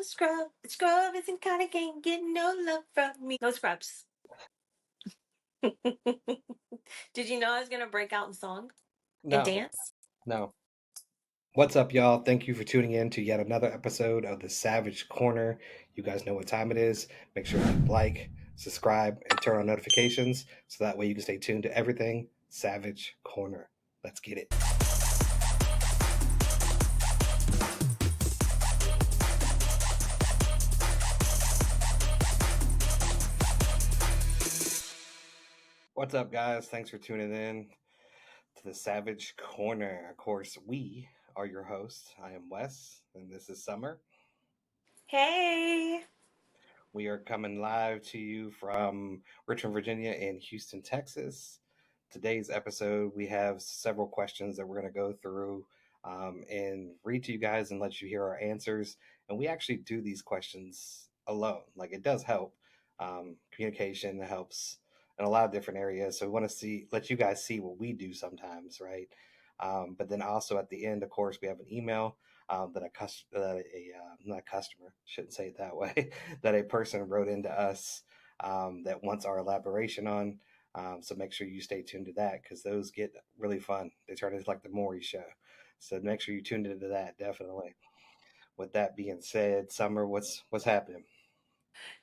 scrub. The scrub isn't kind of can't get no love from me. No scrubs. Did you know I was gonna break out in song and No, dance? no. What's up, y'all? Thank you for tuning in to yet another episode of the Savage Corner. You guys know what time it is. Make sure you like, subscribe, and turn on notifications so that way you can stay tuned to everything Savage Corner. Let's get it. What's up, guys? Thanks for tuning in to the Savage Corner. Of course, we are your hosts. I am Wes, and this is Summer. Hey. We are coming live to you from Richmond, Virginia, and Houston, Texas. Today's episode, we have several questions that we're going to go through and read to you guys and let you hear our answers. And we actually do these questions alone. Like, it does help. Communication helps in a lot of different areas. So we want to let you guys see what we do sometimes, right? But then also at the end, of course, we have an email not a customer, shouldn't say it that way, that a person wrote into us that wants our elaboration on. So make sure you stay tuned to that because those get really fun. They turn into like the Maury show. So make sure you tune into that definitely. With that being said, Summer, what's happening?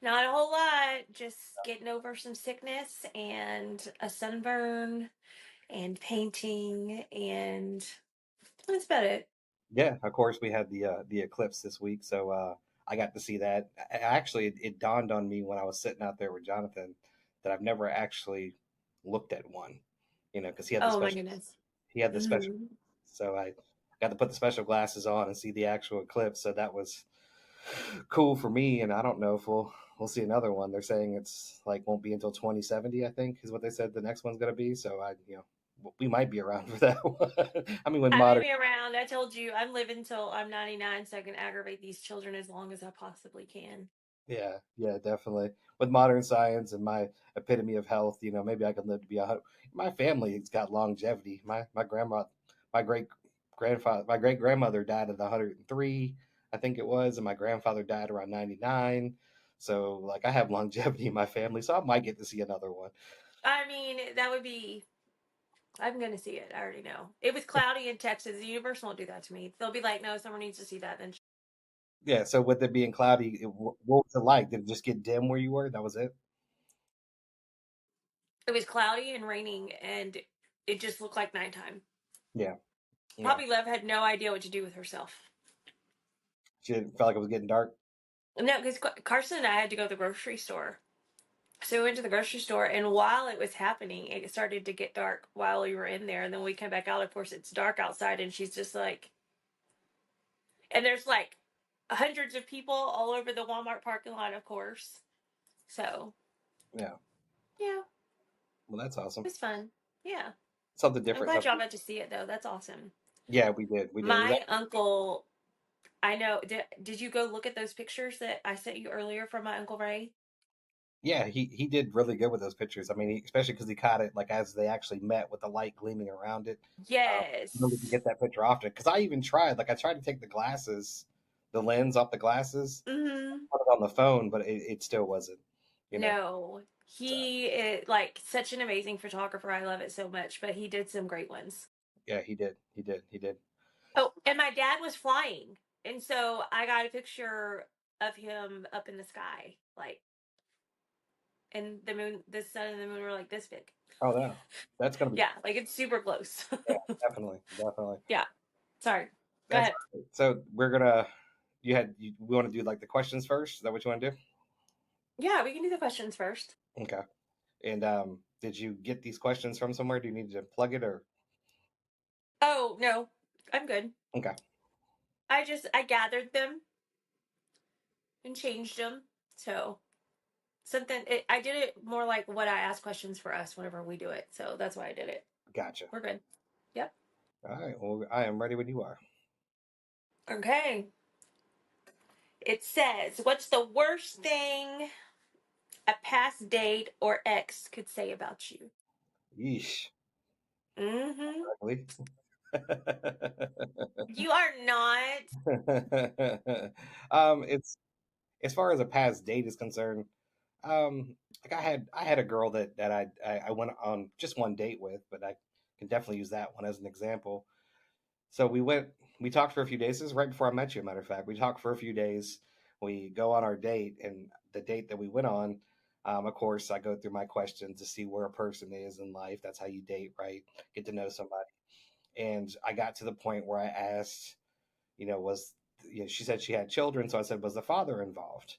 Not a whole lot. Just getting over some sickness and a sunburn and painting, and that's about it. Yeah, of course we had the eclipse this week, so I got to see that. Actually, it dawned on me when I was sitting out there with Jonathan that I've never actually looked at one, because Oh my goodness. he had the special, Hmm. so I got to put the special glasses on and see the actual eclipse. So that was cool for me, and I don't know if we'll see another one. They're saying it's like won't be until 2070, I think, is what they said the next one's gonna be. So we might be around for that one. I mean, with I may modern. be around. I told you I'm living till I'm 99 so I can aggravate these children as long as I possibly can. Yeah, yeah, definitely. With modern science and my epitome of health, maybe I could live to be 100. My family's got longevity. My grandma, my great grandmother died at 103, I think it was, and my grandfather died around 99. So like I have longevity in my family, so I might get to see another one. I mean, that would be. I'm going to see it. I already know. It was cloudy in Texas. The universe won't do that to me. They'll be like, no, someone needs to see that. Then Yeah. So with it being cloudy, what was it like? Did it just get dim where you were? That was it. it was cloudy and raining, and it just looked like nighttime. Yeah. Yeah. Probably Lev had no idea what to do with herself. She didn't feel like it was getting dark. No, because Carson and I had to go to the grocery store. So we went to the grocery store, and while it was happening, it started to get dark while we were in there. And then we came back out. Of course, it's dark outside, and she's just like, and there's like hundreds of people all over the Walmart parking lot, of course. So, Yeah. yeah, Well, that's it awesome. was fun. Yeah. Something I'm different. glad y'all Something. got to see it, though. That's awesome. Yeah, we did. We did. It was My uncle, I know, did you go look at those pictures that I sent you earlier from my Uncle Ray? yeah, he did really good with those pictures. I mean, especially because he caught it like as they actually met with the light gleaming around it. Really to Yes. get that picture often. Because I even tried, like I tried to take the lens off the glasses, Mm-hmm. put it on the phone, but it still wasn't. You know. No, So he is like such an amazing photographer. I love it so much, but he did some great ones. yeah, he did. He did. He did. Oh, and my dad was flying. And so I got a picture of him up in the sky, like, and the moon, the sun and the moon were like this big. Oh yeah, that's gonna be Yeah, like it's super close. yeah, definitely, definitely. Yeah. Sorry. Go That's ahead. so we're gonna. We want to do like the questions first. Is that what you want to do? Yeah, we can do the questions first. Okay. And did you get these questions from somewhere? Do you need to plug it or? Oh, no, I'm good. Okay. I gathered them and changed them. So I did it more like what I ask questions for us whenever we do it. So that's why I did it. Gotcha. We're good. Yep. All right. Well, I am ready when you are. Okay. It says, what's the worst thing a past date or ex could say about you? Yeesh. Mm-hmm. Ugly. You are not. It's as far as a past date is concerned, like I had a girl that I went on just one date with, but I can definitely use that one as an example. So we talked for a few days. This is right before I met you, matter of fact. We talked for a few days. We go on our date, and the date that we went on, of course, I go through my questions to see where a person is in life. That's how you date, right? Get to know somebody. And I got to the point where I asked, was, she said she had children. So I said, was the father involved?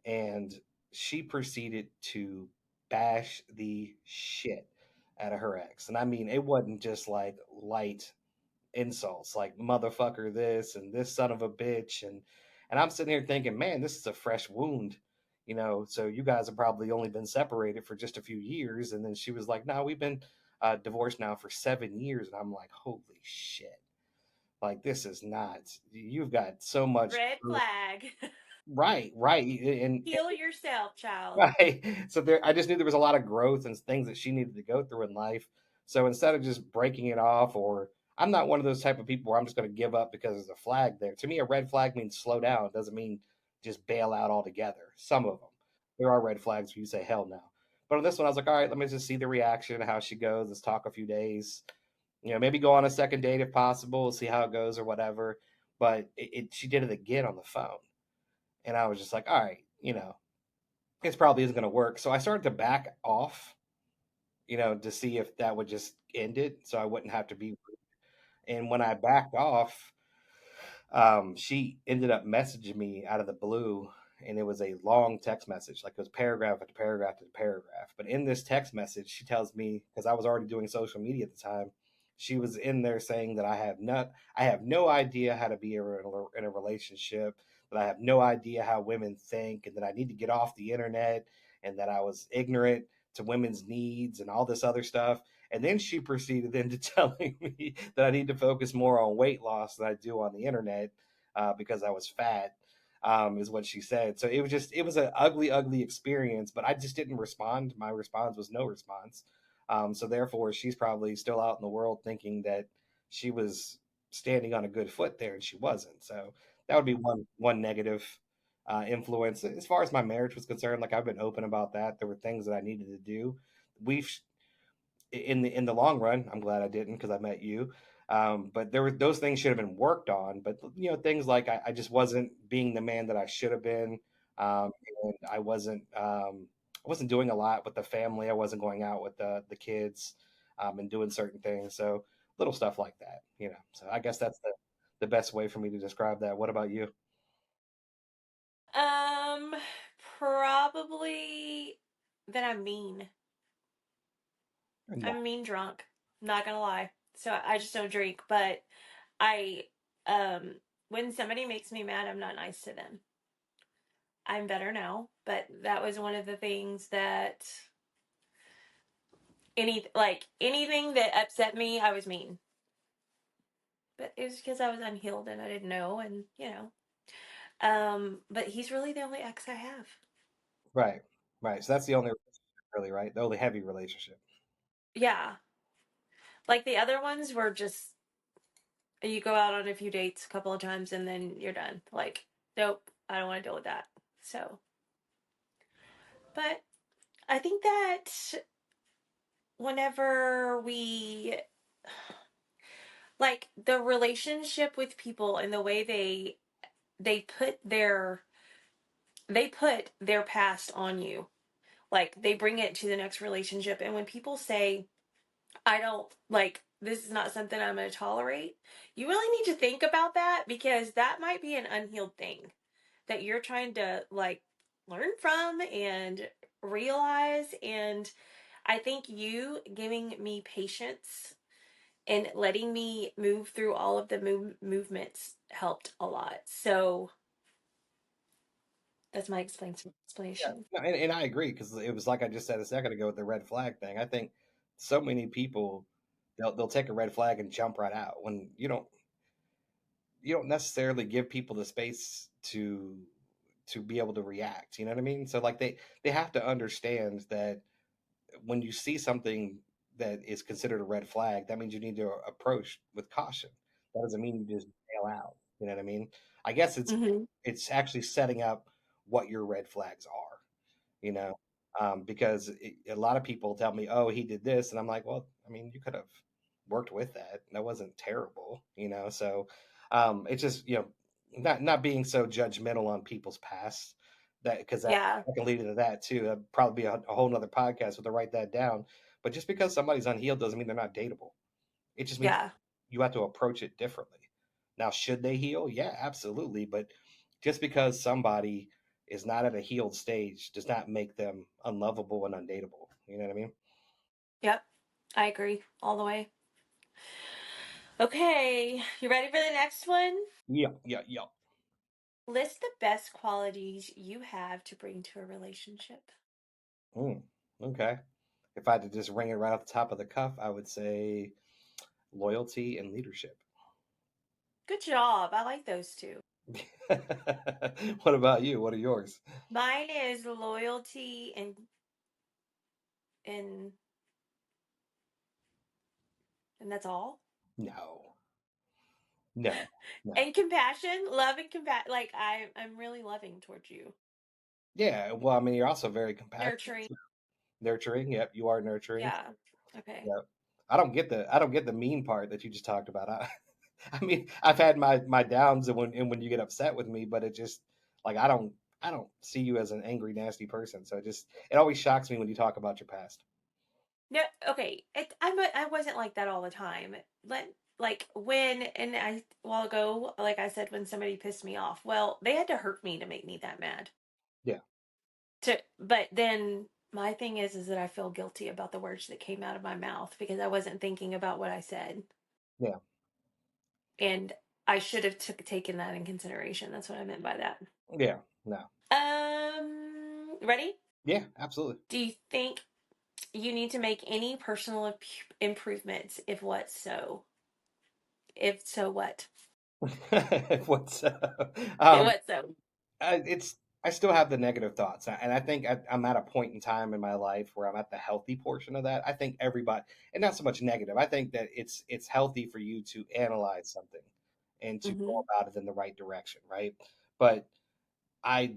And she proceeded to bash the shit out of her ex. And I mean, it wasn't just like light insults like motherfucker this and this son of a bitch, and I'm sitting here thinking, man, this is a fresh wound, so you guys have probably only been separated for just a few years. And then she was like, no, we've been divorced now for 7 years. And I'm like, holy shit, like this is not, you've got so much Red growth. flag. Right, and Heal yourself, child. right. So there, I just knew there was a lot of growth and things that she needed to go through in life. So instead of just breaking it off, or I'm not one of those type of people where I'm just going to give up because there's a flag there. To me, a red flag means slow down. It doesn't mean just bail out altogether. Some of them, there are red flags where you say hell no. But on this one, I was like, all right, let me just see the reaction, how she goes. Let's talk a few days. Maybe go on a second date if possible, see how it goes or whatever. But she did it again on the phone, and I was just like, all right, it probably isn't going to work. So I started to back off, to see if that would just end it so I wouldn't have to be. And when I backed off, she ended up messaging me out of the blue, and it was a long text message, like it was paragraph after paragraph after paragraph. But in this text message, she tells me, because I was already doing social media at the time, she was in there saying that I have no idea how to be in a relationship, that I have no idea how women think, and that I need to get off the internet, and that I was ignorant to women's needs and all this other stuff. And then she proceeded into telling me that I need to focus more on weight loss than I do on the internet, because I was fat, is what she said. So it was an ugly, ugly experience, but I just didn't respond. My response was no response. So therefore, she's probably still out in the world thinking that she was standing on a good foot there, and she wasn't. So that would be one negative influence. As far as my marriage was concerned, like I've been open about that. There were things that I needed to do. We've in the long run, I'm glad I didn't because I met you. But there were those things should have been worked on. But things like I just wasn't being the man that I should have been, and I wasn't doing a lot with the family. I wasn't going out with the kids, and doing certain things. So little stuff like that. So I guess that's the best way for me to describe that. What about you? Um, Probably that I'm mean. No. I'm a mean drunk. Not gonna lie. So I just don't drink, but I um when somebody makes me mad, I'm not nice to them. I'm better now, but that was one of the things that anything that upset me, I was mean. But it was because I was unhealed and I didn't know, and but he's really the only ex I have. Right, right. So that's the only relationship, really, right? The only heavy relationship. Yeah. Like the other ones were just you go out on a few dates a couple of times and then you're done. Like, nope, I don't want to deal with that. So, but I think that whenever we like the relationship with people and the way they put their past on you, like they bring it to the next relationship, and when people say I don't like this is not something I'm going to tolerate, you really need to think about that because that might be an unhealed thing that you're trying to like learn from and realize. And I think you giving me patience and letting me move through all of the movements helped a lot. So that's my Yeah, explanation. no, and I agree because it was like I just said a second ago with the red flag thing. I think so many people they'll take a red flag and jump right out when you don't necessarily give people the space to be able to react. You know what I mean? So like they have to understand that when you see something that is considered a red flag, that means you need to approach with caution. That doesn't mean you just bail out. You know what I mean? I guess Hmm. it's actually setting up what your red flags are, you know, because a lot of people tell me, "Oh, he did this," and I'm like, "Well, I mean, you could have worked with that. That wasn't terrible, you know." So it's just not being so judgmental on people's past that because Yeah. that can lead into that too. That'd probably be a whole nother podcast with to write that down. But just because somebody's unhealed doesn't mean they're not dateable. It just means Yeah. you have to approach it differently. Now, should they heal? Yeah, absolutely. But just because somebody is not at a healed stage does not make them unlovable and undateable. You know what I mean? Yep. I agree all the way. Okay, you ready for the next one? Yeah, yeah, yeah. List the best qualities you have to bring to a relationship. Mm, okay. If I had to just ring it right off the top of the cuff, I would say loyalty and leadership. Good job. I like those two. What about you? What are yours? Mine is loyalty and and that's all. No, no, no. And compassion, love and compassion. Like I'm really loving towards you. Yeah, well, I mean, you're also very compassionate, Nurturing. nurturing. Yep, you are nurturing. Yeah. Okay. Yep. I don't get the mean part that you just talked about. I mean, I've had my downs and when you get upset with me, but it just like I don't see you as an angry, nasty person. So it always shocks me when you talk about your past. No, okay. I wasn't like that all the time. Like when and I a while ago, like I said, when somebody pissed me off. Well, they had to hurt me to make me that mad. Yeah, But then my thing is that I feel guilty about the words that came out of my mouth because I wasn't thinking about what I said, yeah, and I should have taken that in consideration. That's what I meant by that. yeah. No, Ready? yeah, absolutely. Do you think you need to make any personal improvements? If what so? If so, what? What's If um, what so? it's I still have the negative thoughts, and I think I'm at a point in time in my life where I'm at the healthy portion of that. I think everybody, and not so much negative. I think that it's healthy for you to analyze something and to go Hmm. about it in the right direction, right? But I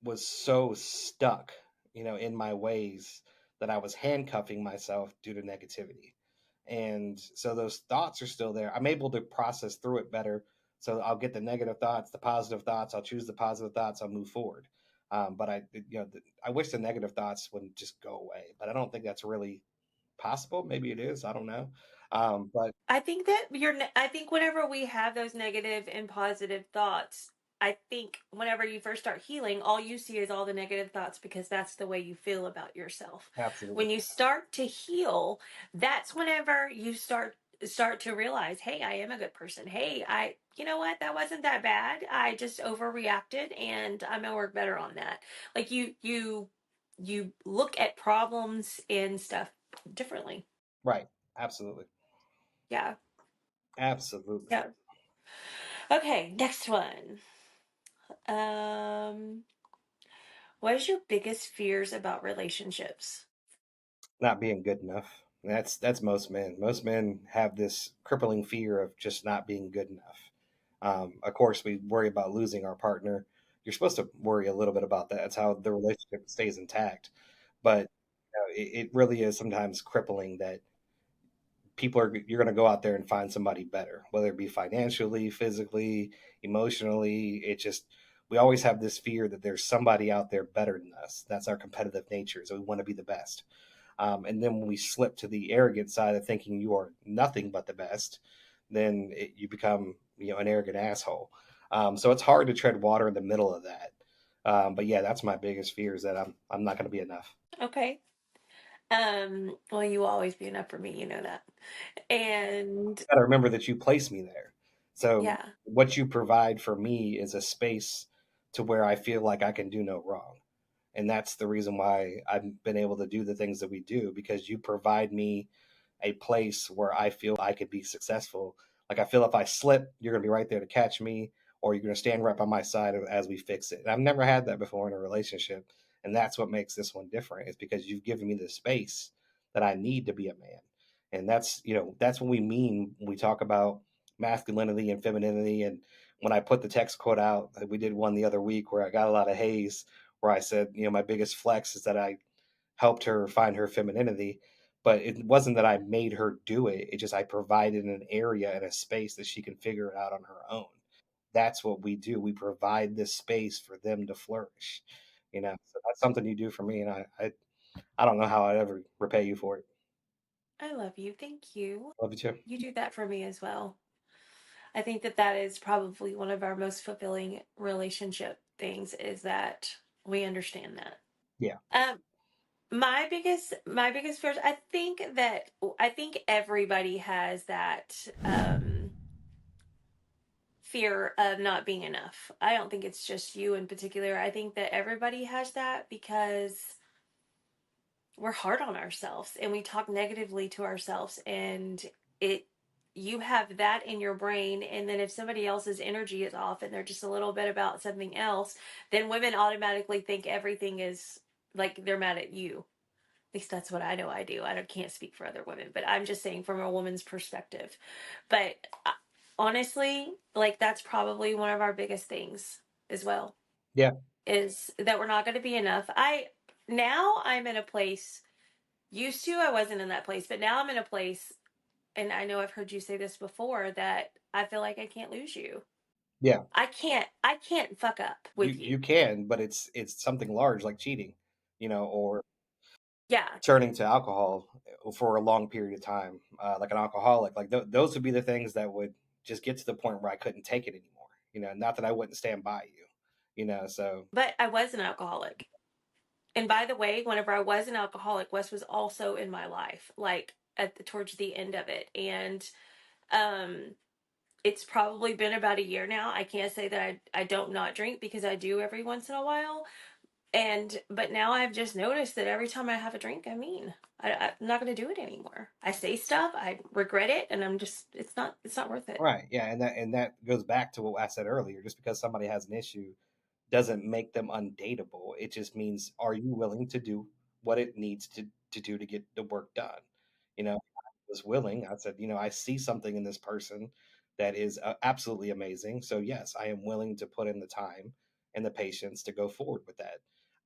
was so stuck, in my ways that I was handcuffing myself due to negativity. And so those thoughts are still there. I'm able to process through it better. So I'll get the negative thoughts, the positive thoughts. I'll choose the positive thoughts. I'll move forward. But I wish the negative thoughts wouldn't just go away. But I don't think that's really possible. Maybe it is. I don't know. But I think that I think whenever we have those negative and positive thoughts, I think whenever you first start healing, all you see is all the negative thoughts because that's the way you feel about yourself. absolutely When you start to heal, that's whenever you start to realize, hey, I am a good person. Hey, you know what? That wasn't that bad. I just overreacted and I'm gonna work better on that. Like you look at problems and stuff differently. right. Absolutely. Yeah. Absolutely. Yeah. Okay, next one. Um, what is your biggest fears about relationships? Not being good enough. That's most men. Most men have this crippling fear of just not being good enough. Of course, we worry about losing our partner. You're supposed to worry a little bit about that. That's how the relationship stays intact. But it really is sometimes crippling that you're going to go out there and find somebody better, whether it be financially, physically, emotionally. We always have this fear that there's somebody out there better than us. That's our competitive nature. So we want to be the best. And then when we slip to the arrogant side of thinking you are nothing but the best, then you become an arrogant asshole. So it's hard to tread water in the middle of that. But yeah, that's my biggest fear is that I'm not going to be enough. Okay. Well, you will always be enough for me, you know that. And Got to remember that you place me there. So yeah. what you provide for me is a space to where I feel like I can do no wrong. And that's the reason why I've been able to do the things that we do because you provide me a place where I feel I could be successful. Like I feel if I slip, you're going to be right there to catch me, or you're going to stand right by my side as we fix it. And I've never had that before in a relationship, and that's what makes this one different. Is because you've given me the space that I need to be a man, and that's what we mean when we talk about masculinity and femininity, and when I put the text quote out, we did one the other week where I got a lot of haze, where I said, my biggest flex is that I helped her find her femininity. But it wasn't that I made her do it. It just I provided an area and a space that she can figure it out on her own. That's what we do. We provide this space for them to flourish. So that's something you do for me, and I don't know how I'd ever repay you for it. I love you. Thank you. Love you too. You do that for me as well. I think that that is probably one of our most fulfilling relationship things is that we understand that. Yeah, Um, my biggest fears. I think everybody has that fear of not being enough. I don't think it's just you in particular. I think that everybody has that because we're hard on ourselves and we talk negatively to ourselves, and it you have that in your brain, and then if somebody else's energy is off and they're just a little bit about something else, then women automatically think everything is like they're mad at you. At least that's what I know I do. Can't speak for other women, but I'm just saying from a woman's perspective. But honestly, like that's probably one of our biggest things as well, yeah, is that we're not going to be enough. I'm in a place. Used to, I wasn't in that place, but now I'm in a place, and I know I've heard you say this before, that I feel like I can't lose you. yeah. I can't fuck up You with you. you can, but it's something large like cheating, or Yeah. turning to alcohol for a long period of time, like an alcoholic. Like those would be the things that would just get to the point where I couldn't take it anymore. Not that I wouldn't stand by you. So But I was an alcoholic. And by the way, whenever I was an alcoholic, Wes was also in my life, like towards the end of it. And um it's probably been about a year now. I can't say that I don't not drink, because I do every once in a while. But now I've just noticed that every time I have a drink, I'm not going to do it anymore. I say stuff, I regret it, and it's not worth it. right, yeah, and that goes back to what I said earlier. Just because somebody has an issue doesn't make them undateable. It just means, are you willing to do what it needs to do to get the work done? I was willing. I said, I see something in this person that is absolutely amazing. So yes, I am willing to put in the time and the patience to go forward with that.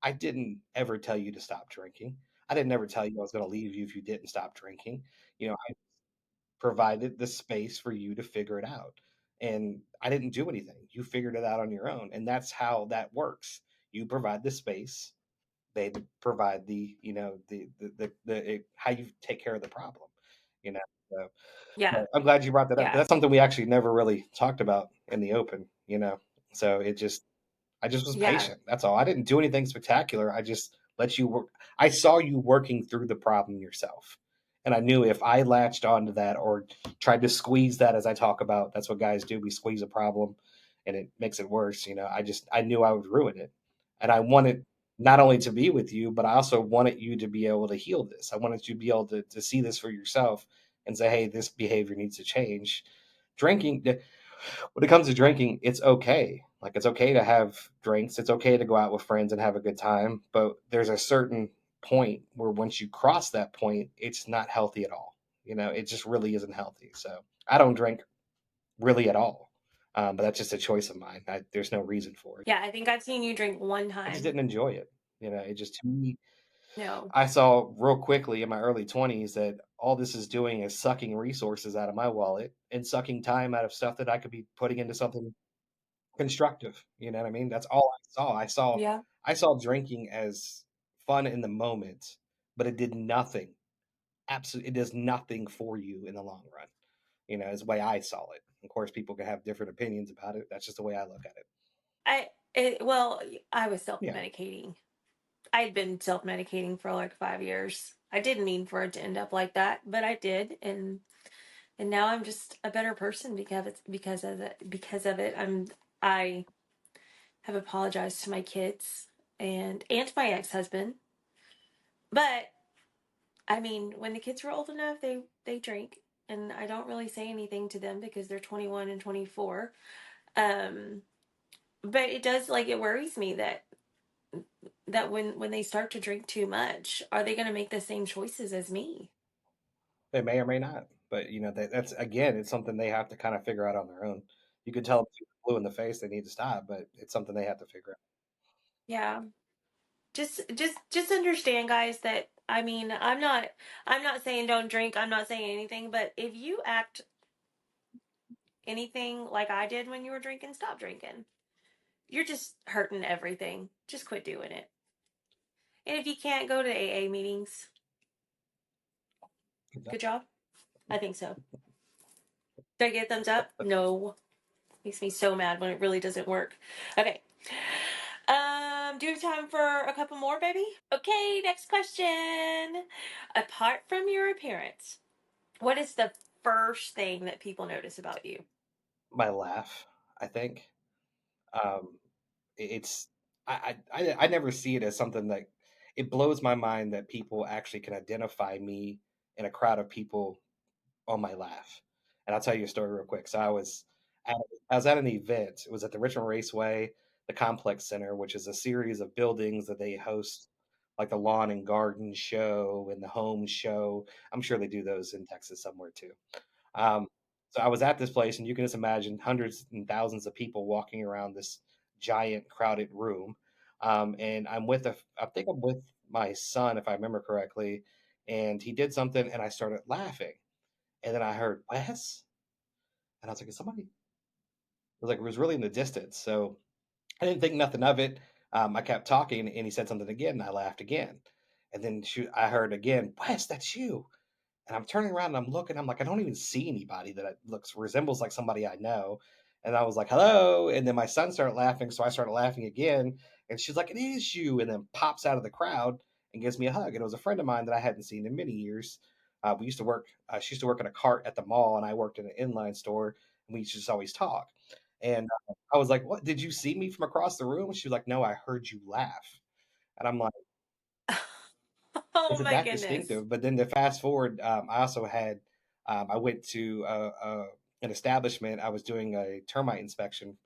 I didn't ever tell you to stop drinking. I didn't ever tell you I was going to leave you if you didn't stop drinking. I provided the space for you to figure it out. And I didn't do anything. You figured it out on your own. And that's how that works. You provide the space, they provide how you take care of the problem. You know. So, Yeah. but I'm glad you brought that up. Yeah. That's something we actually never really talked about in the open. So I just was Yeah. patient. That's all. I didn't do anything spectacular. I just let you work. I saw you working through the problem yourself. And I knew if I latched onto that or tried to squeeze that, as I talk about, that's what guys do. We squeeze a problem and it makes it worse. I knew I would ruin it. And I wanted not only to be with you, but I also wanted you to be able to heal this. I wanted you to be able to see this for yourself and say, hey, this behavior needs to change. Drinking, when it comes to drinking, it's okay. Like it's okay to have drinks. It's okay to go out with friends and have a good time. But there's a certain point where once you cross that point, it's not healthy at all. It just really isn't healthy. So I don't drink really at all. But that's just a choice of mine. There's no reason for it. Yeah. I think I've seen you drink one I just time. didn't enjoy it. It just to me, No. I saw real quickly in my early 20s that all this is doing is sucking resources out of my wallet and sucking time out of stuff that I could be putting into something constructive. You know what I mean? That's all I saw. Yeah. I saw drinking as fun in the moment, but it did nothing. Absolutely, it does nothing for you in the long run. Is the way I saw it. Of course, people can have different opinions about it. That's just the way I look at it. Well, I was self Yeah. medicating. I had been self medicating for like 5 years. I didn't mean for it to end up like that, but I did, and now I'm just a better person because of it. I have apologized to my kids and my ex-husband. But I mean, when the kids were old enough, they drink, and I don't really say anything to them because they're 21 and 24. Um but it worries me that when they start to drink too much, are they going to make the same choices as me? They may or may not, but that's again, it's something they have to kind of figure out on their own. You could tell them if blue in the face, they need to stop, but it's something they have to figure out. Yeah. Just understand, guys, that I mean, I'm not saying don't drink. I'm not saying anything, but if you act anything like I did when you were drinking, stop drinking. You're just hurting everything. Just quit doing it. And if you can't go to AA meetings, Good job. good job. I think so. Did I get a thumbs up? No. Makes me so mad when it really doesn't work. Okay. Do you have time for a couple more, baby? Okay, next question. Apart from your appearance, what is the first thing that people notice about you? My laugh, I think. Um, it's I never see it as something that it blows my mind that people actually can identify me in a crowd of people on my laugh. And I'll tell you a story real quick. So at, I was at an event. It was at the Richmond Raceway, the Complex Center, which is a series of buildings that they host, like the lawn and garden show and the home show. I'm sure they do those in Texas somewhere too. Um, so I was at this place, and you can just imagine hundreds and thousands of people walking around this giant crowded room. And I think I'm with my son, if I remember correctly, and he did something, and I started laughing, and then I heard Wes, and I was like, "Is somebody?" It was really in the distance, so I didn't think nothing of it. I kept talking, and he said something again, and I laughed again, and then I heard again, "Wes, that's you." And I'm turning around and I'm looking. I'm like, I don't even see anybody that looks resembles like somebody I know. And I was like, hello. And then my son started laughing, so I started laughing again. And she's like, it is you. And then pops out of the crowd and gives me a hug. And it was a friend of mine that I hadn't seen in many years. We used to work. She used to work in a cart at the mall, and I worked in an inline store. And we just always talk. And I was like, what? Did you see me from across the room? She was like, no, I heard you laugh. And I'm like, Oh is it my that goodness. distinctive? But then to fast forward, I also had I went to an establishment. I was doing a termite inspection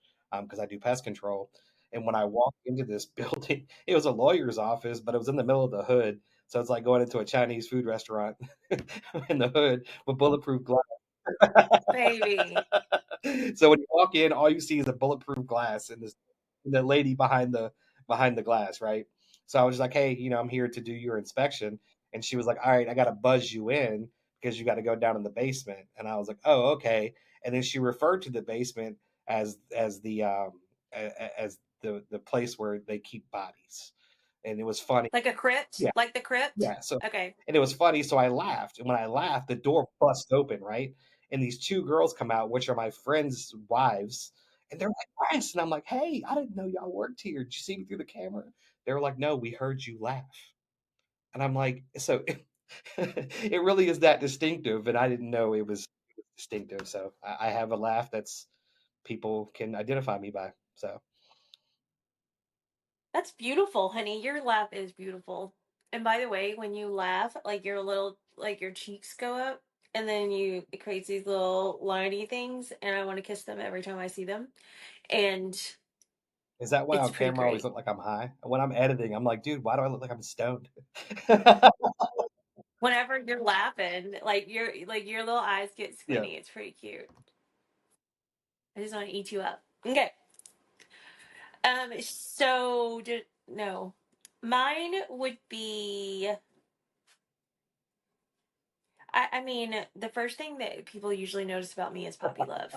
because I do pest control. And when I walked into this building, it was a lawyer's office, but it was in the middle of the hood. So it's like going into a Chinese food restaurant in the hood with bulletproof glass. Baby. So when you walk in, all you see is a bulletproof glass and this and the lady behind the glass, right? So I was like, hey, I'm here to do your inspection, and she was like, all right, I got to buzz you in because you got to go down in the basement, and I was like, oh, okay. And then she referred to the basement as as the place where they keep bodies, and it was funny. Like a crypt? Yeah, Like the crypt? yeah. So, Okay. and it was funny. So I laughed. And when I laughed, the door bust open, right? And these two girls come out, which are my friends' wives. And they're like, Bryce. And I'm like, hey, I didn't know y'all worked here. Did you see me through the camera? They were like, no, we heard you laugh. And I'm like, so it really is that distinctive. And I didn't know it was distinctive. So I have a laugh that's people can identify me by. So That's beautiful, honey. Your laugh is beautiful. And by the way, when you laugh, like your little, like your cheeks go up, and then it creates these little liney things, and I want to kiss them every time I see them. And is that why it's on pretty camera I always great. look like I'm high? When I'm editing, I'm like, dude, why do I look like I'm stoned? Whenever you're laughing, like your little eyes get Yeah. squinty. It's pretty cute. I just want to eat you up. Okay. No. Mine would be I mean, the first thing that people usually notice about me is puppy love.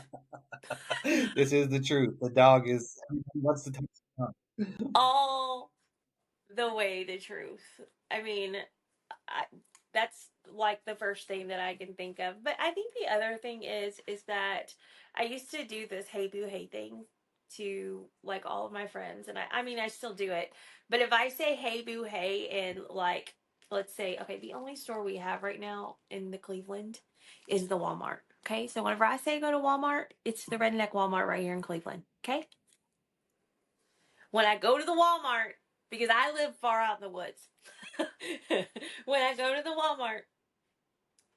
This is the truth. The dog is he wants to touch the dog. All the way the truth. I mean, I, that's like the first thing that I can think of. But I think the other thing is that I used to do this hey boo hey thing to like all of my friends, and I mean I still do it. But if I say hey boo hey and like let's say okay, the only store we have right now in the Cleveland is the Walmart. Okay, so whenever I say go to Walmart, it's the redneck Walmart right here in Cleveland. Okay, when I go to the Walmart, because I live far out in the woods, when I go to the Walmart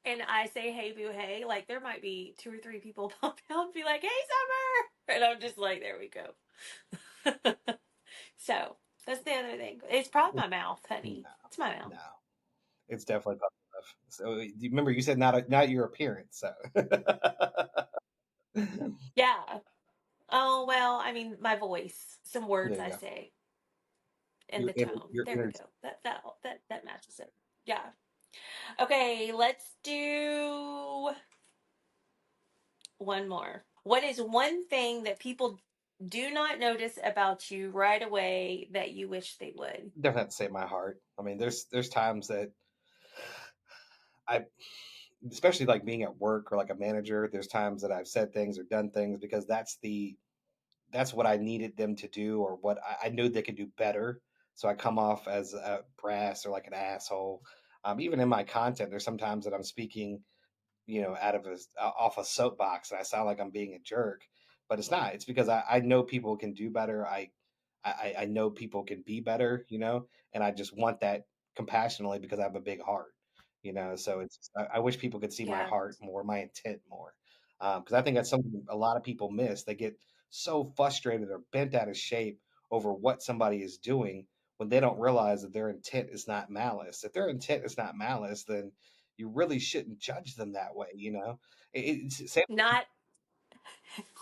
and I say hey boo hey, like there might be two or three people pop out and be like, hey Summer, and I'm just like, there we go. So that's the other thing. It's probably my mouth, honey. No, It's my mouth. no. It's definitely puppy love. So do you remember you said not your appearance, so Yeah. Oh, well, I mean, my voice, some words There you I go. say, and the tone. Your There we energy. go. That matches it. Yeah. Okay, let's do one more. What is one thing that people do not notice about you right away that you wish they would? Definitely have to say my heart. I mean, there's times that I, especially like being at work or like a manager, there's times that I've said things or done things because that's what I needed them to do or what I knew they could do better. So I come off as a brass or like an asshole. Even in my content, there's sometimes that I'm speaking, out of off a soapbox, and I sound like I'm being a jerk, but it's not. It's because I know people can do better. I know people can be better, and I just want that compassionately because I have a big heart. So I wish people could see my Yeah. heart more, my intent more, because I think that's something a lot of people miss. They get so frustrated or bent out of shape over what somebody is doing when they don't realize that their intent is not malice. If their intent is not malice, then you really shouldn't judge them that way. It's same. Not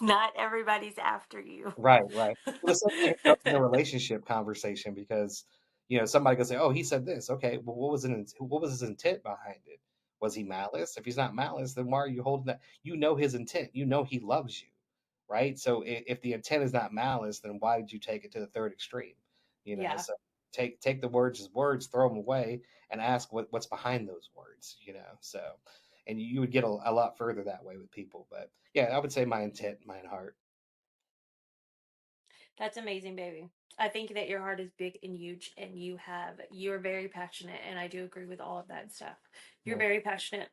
not everybody's after you. Right, right. Well, the same thing goes in a relationship conversation because somebody could say, "Oh, he said this." Okay, well, what was his intent behind it? Was he malice? If he's not malice, then why are you holding that? You know his intent. You know he loves you, right? So if the intent is not malice, then why did you take it to the third extreme? Yeah, So take the words as words, throw them away, and ask what's behind those words. So and you would get a lot further that way with people. But yeah, I would say my intent, my heart. that's amazing, baby. I think that your heart is big and huge, and you're very passionate, and I do agree with all of that stuff. You're Yeah. very passionate,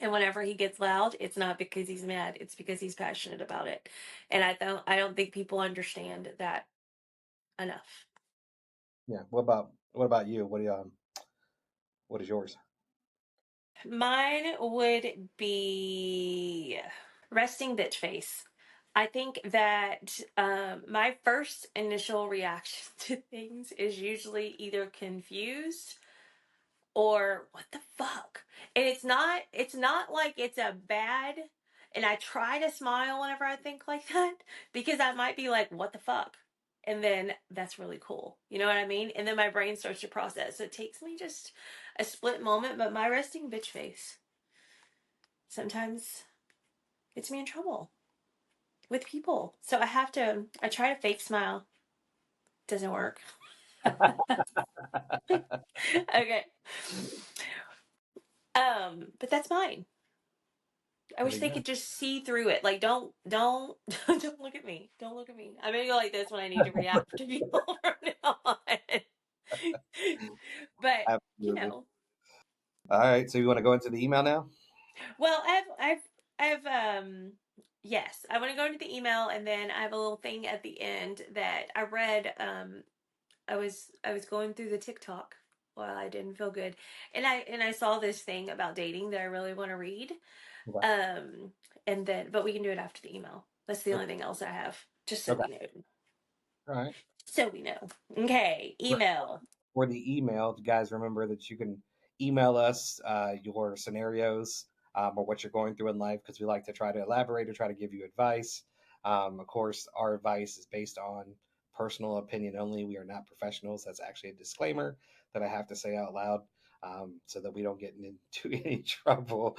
and whenever he gets loud, it's not because he's mad; it's because he's passionate about it. And I don't think people understand that enough. Yeah. What about you? What is yours? Mine would be resting bitch face. I think that my first initial reaction to things is usually either confused or what the fuck. And it's not like it's a bad, and I try to smile whenever I think like that because I might be like, what the fuck? And then that's really cool. You know what I mean? And then my brain starts to process. So it takes me just a split moment, but my resting bitch face sometimes gets me in trouble with people. So I try to fake smile. Doesn't work. Okay. But that's mine. I There wish you they go. could just see through it. Like, don't, don't look at me. Don't look at me. I'm gonna go like this when I need to react to people from now on. But you Absolutely. know, All right. So you want to go into the email now? well, I've yes, I want to go into the email, and then I have a little thing at the end that I read. I was going through the TikTok while I didn't feel good, and I saw this thing about dating that I really want to read. Okay. Um, and then but we can do it after the email. That's the Okay. only thing else I have, just so Okay. we know. All right. So we know. Okay, email. For the email, guys, remember that you can email us your scenarios or what you're going through in life because we like to try to elaborate or try to give you advice. Of course, our advice is based on personal opinion only. We are not professionals. That's actually a disclaimer that I have to say out loud. So that we don't get into any trouble.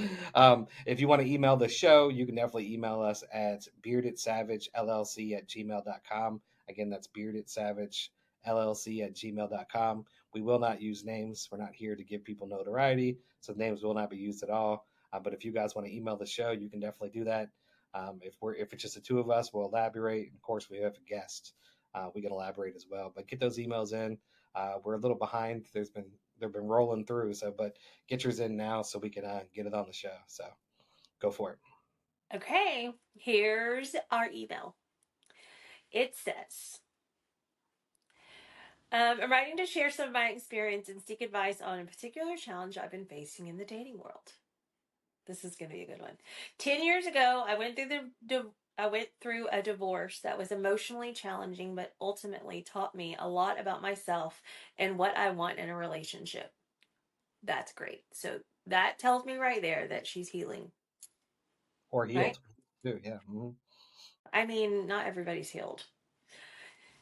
If you want to email the show, you can definitely email us at beardedsavagellc@gmail.com. Again, that's beardedsavage@gmail.com. We will not use names. We're not here to give people notoriety, so names will not be used at all. But if you guys want to email the show, you can definitely do that. If it's just the two of us, we'll elaborate. Of course, we have a guest. We can elaborate as well. But get those emails in. We're a little behind. They've been rolling through. But get yours in now so we can get it on the show. So go for it. Okay, here's our email. It says, I'm writing to share some of my experience and seek advice on a particular challenge I've been facing in the dating world. This is going to be a good one. 10 years ago, I went through a divorce that was emotionally challenging, but ultimately taught me a lot about myself and what I want in a relationship. That's great. So that tells me right there that she's healing, Or right? healed too. Yeah. I mean, not everybody's healed.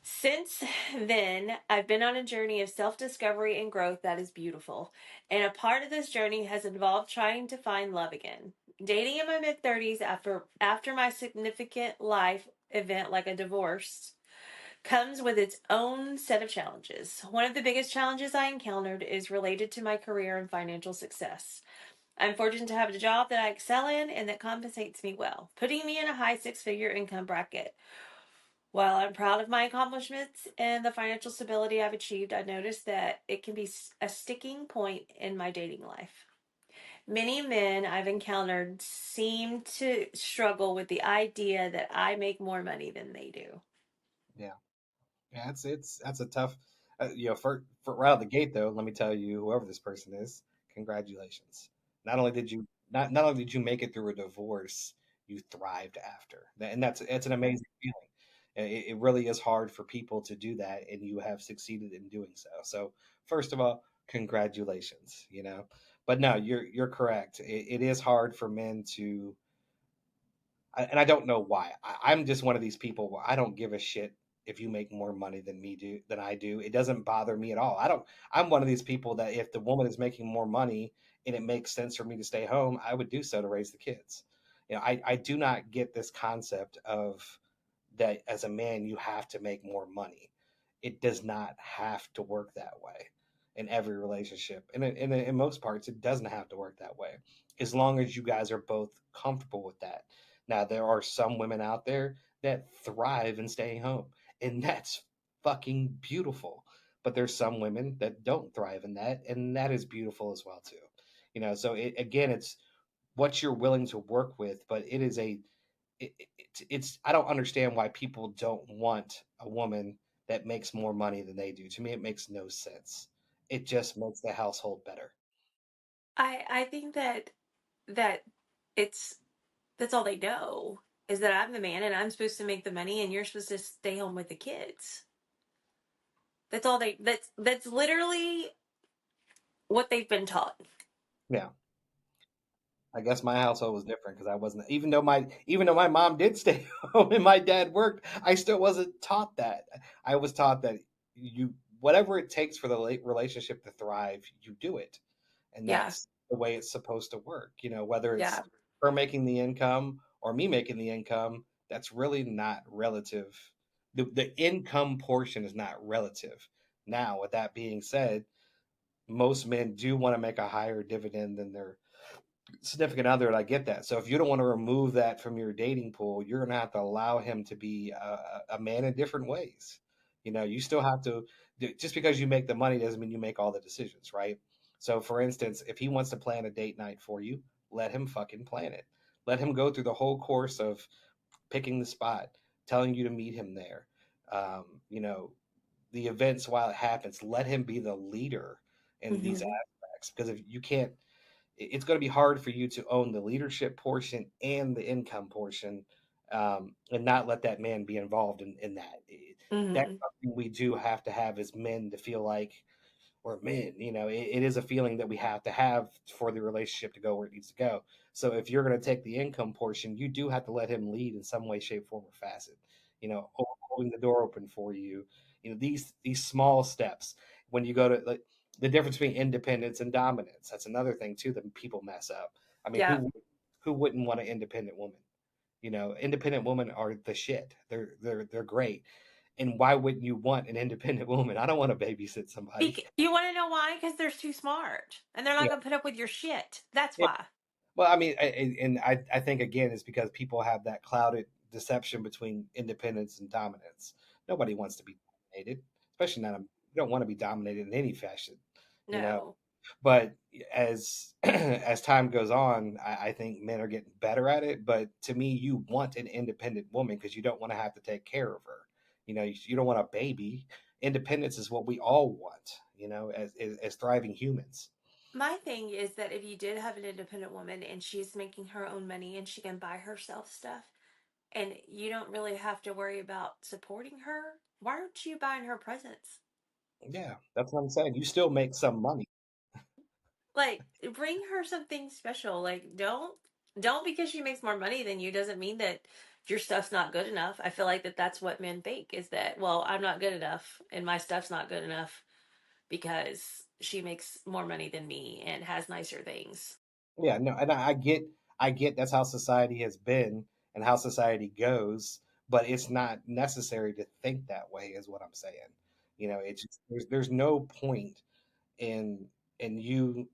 Since then, I've been on a journey of self discovery and growth that is beautiful. And a part of this journey has involved trying to find love again. Dating in my mid 30s after my significant life event like a divorce comes with its own set of challenges. One of the biggest challenges I encountered is related to my career and financial success. I'm fortunate to have a job that I excel in and that compensates me well, putting me in a high six-figure income bracket. While I'm proud of my accomplishments and the financial stability I've achieved, I noticed that it can be a sticking point in my dating life. Many men I've encountered seem to struggle with the idea that I make more money than they do. Yeah. Yeah, it's that's a tough, for right out the gate though. Let me tell you, whoever this person is, congratulations. Not only did you make it through a divorce, you thrived after, and that's it's an amazing feeling. It really is hard for people to do that, and you have succeeded in doing so. So first of all, congratulations. But no, you're correct. It is hard for men to and I don't know why. I'm just one of these people where I don't give a shit if you make more money than I do. It doesn't bother me at all. I don't. I'm one of these people that if the woman is making more money and it makes sense for me to stay home, I would do so to raise the kids. I do not get this concept of that as a man you have to make more money. It does not have to work that way in every relationship. And in most parts, it doesn't have to work that way as long as you guys are both comfortable with that. Now, there are some women out there that thrive in staying home, and that's fucking beautiful. But there's some women that don't thrive in that, and that is beautiful as well too. So again, it's what you're willing to work with, but it is it's I don't understand why people don't want a woman that makes more money than they do. To me, it makes no sense. It just makes the household better. I think that it's that's all they know is that I'm the man and I'm supposed to make the money and you're supposed to stay home with the kids. That's all that's literally what they've been taught. Yeah. I guess my household was different because I wasn't even though my mom did stay home and my dad worked, I still wasn't taught that. I was taught that you whatever it takes for the relationship to thrive, you do it. And Yeah. that's the way it's supposed to work. Whether it's Yeah. her making the income or me making the income, that's really not relative. The income portion is not relative. Now, with that being said, most men do want to make a higher dividend than their significant other, and I get that. So if you don't want to remove that from your dating pool, you're going to have to allow him to be a man in different ways. You still have to, just because you make the money doesn't mean you make all the decisions, right? So for instance, if he wants to plan a date night for you, let him fucking plan it. Let him go through the whole course of picking the spot, telling you to meet him there. Um, you know, the events while it happens, let him be the leader in these Hmm. aspects because if you can't it's going to be hard for you to own the leadership portion and the income portion, and not let that man be involved in that. That's Hmm. something we do have to have as men to feel like we're men. It is a feeling that we have to have for the relationship to go where it needs to go. So if you're going to take the income portion, you do have to let him lead in some way, shape, form, or facet. Holding the door open for you. These small steps when you go to like the difference between independence and dominance. That's another thing too that people mess up. I mean, Yeah. who wouldn't want an independent woman? Independent women are the shit. They're great. And why wouldn't you want an independent woman? I don't want to babysit somebody. You want to know why? Because they're too smart and they're not Yeah. going to put up with your shit. That's Yeah. why. Well, I mean, and I think again it's because people have that clouded deception between independence and dominance. Nobody wants to be dominated, especially not. You don't want to be dominated in any fashion, you know. No. But as as time goes on, I think men are getting better at it. But to me, you want an independent woman because you don't want to have to take care of her. You don't want a baby. Independence is what we all want. As thriving humans. My thing is that if you did have an independent woman and she's making her own money and she can buy herself stuff and you don't really have to worry about supporting her, why aren't you buying her presents? Yeah, that's what I'm saying. You still make some money. Like bring her something special. Like don't because she makes more money than you doesn't mean that your stuff's not good enough. I feel like that's what men think is that, well, I'm not good enough and my stuff's not good enough because she makes more money than me and has nicer things. Yeah, no, and I get that's how society has been and how society goes, but it's not necessary to think that way, is what I'm saying. It's just, there's no point in in you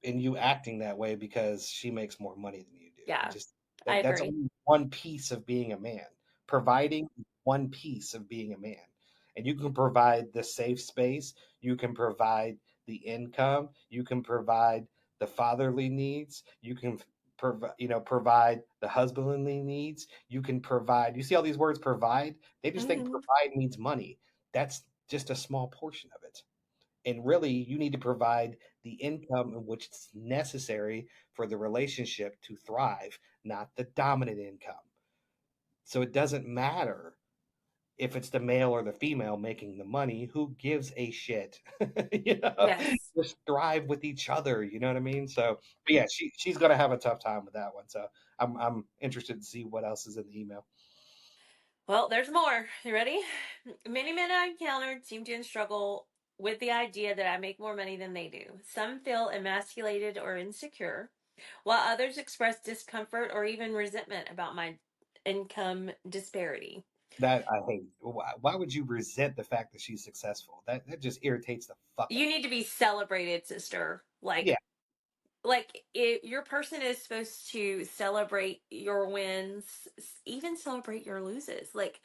you acting that way because she makes more money than you do. It Yeah, just I that's agree. only one piece of being a man. Providing is one piece of being a man. And you can provide the safe space, you can provide the income, you can provide the fatherly needs, you can provide the husbandly needs, you can provide. You see all these words provide? They just think Hmm. provide means money. That's just a small portion of it. And really, you need to provide the income in which it's necessary for the relationship to thrive, not the dominant income. So it doesn't matter if it's the male or the female making the money. Who gives a shit? you know, Yes. just thrive with each other. You know what I mean? So, but yeah, she's gonna have a tough time with that one. So I'm interested to see what else is in the email. Well, there's more. You ready? Many men I encountered seem to struggle with the idea that I make more money than they do. Some feel emasculated or insecure, while others express discomfort or even resentment about my income disparity. That I hate. Why would you resent the fact that she's successful? That just irritates the fuck out You of need me. to be celebrated, sister. Yeah, Your person is supposed to celebrate your wins, even celebrate your loses. Look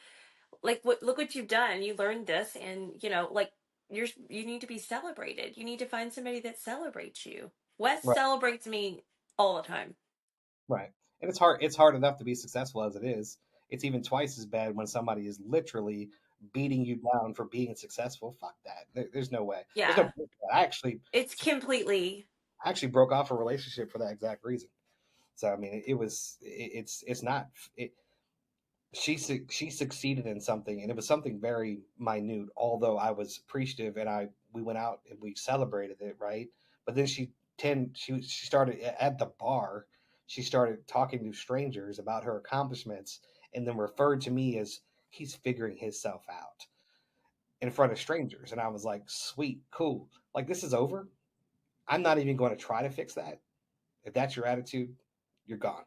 what you've done. You learned this, and you need to be celebrated. You need to find somebody that celebrates you. Wes right. celebrates me all the time. Right. And it's hard. It's hard enough to be successful as it is. It's even twice as bad when somebody is literally beating you down for being successful. Fuck that. There's no way. There's no. Yeah, it's completely. I actually broke off a relationship for that exact reason. So I mean, it's not. She succeeded in something, and it was something very minute. Although I was appreciative, and I we went out and we celebrated it, right? But then she started at the bar. She started talking to strangers about her accomplishments, and then referred to me as he's figuring himself out in front of strangers. And I was like, sweet, cool. Like this is over. I'm not even going to try to fix that. If that's your attitude, you're gone.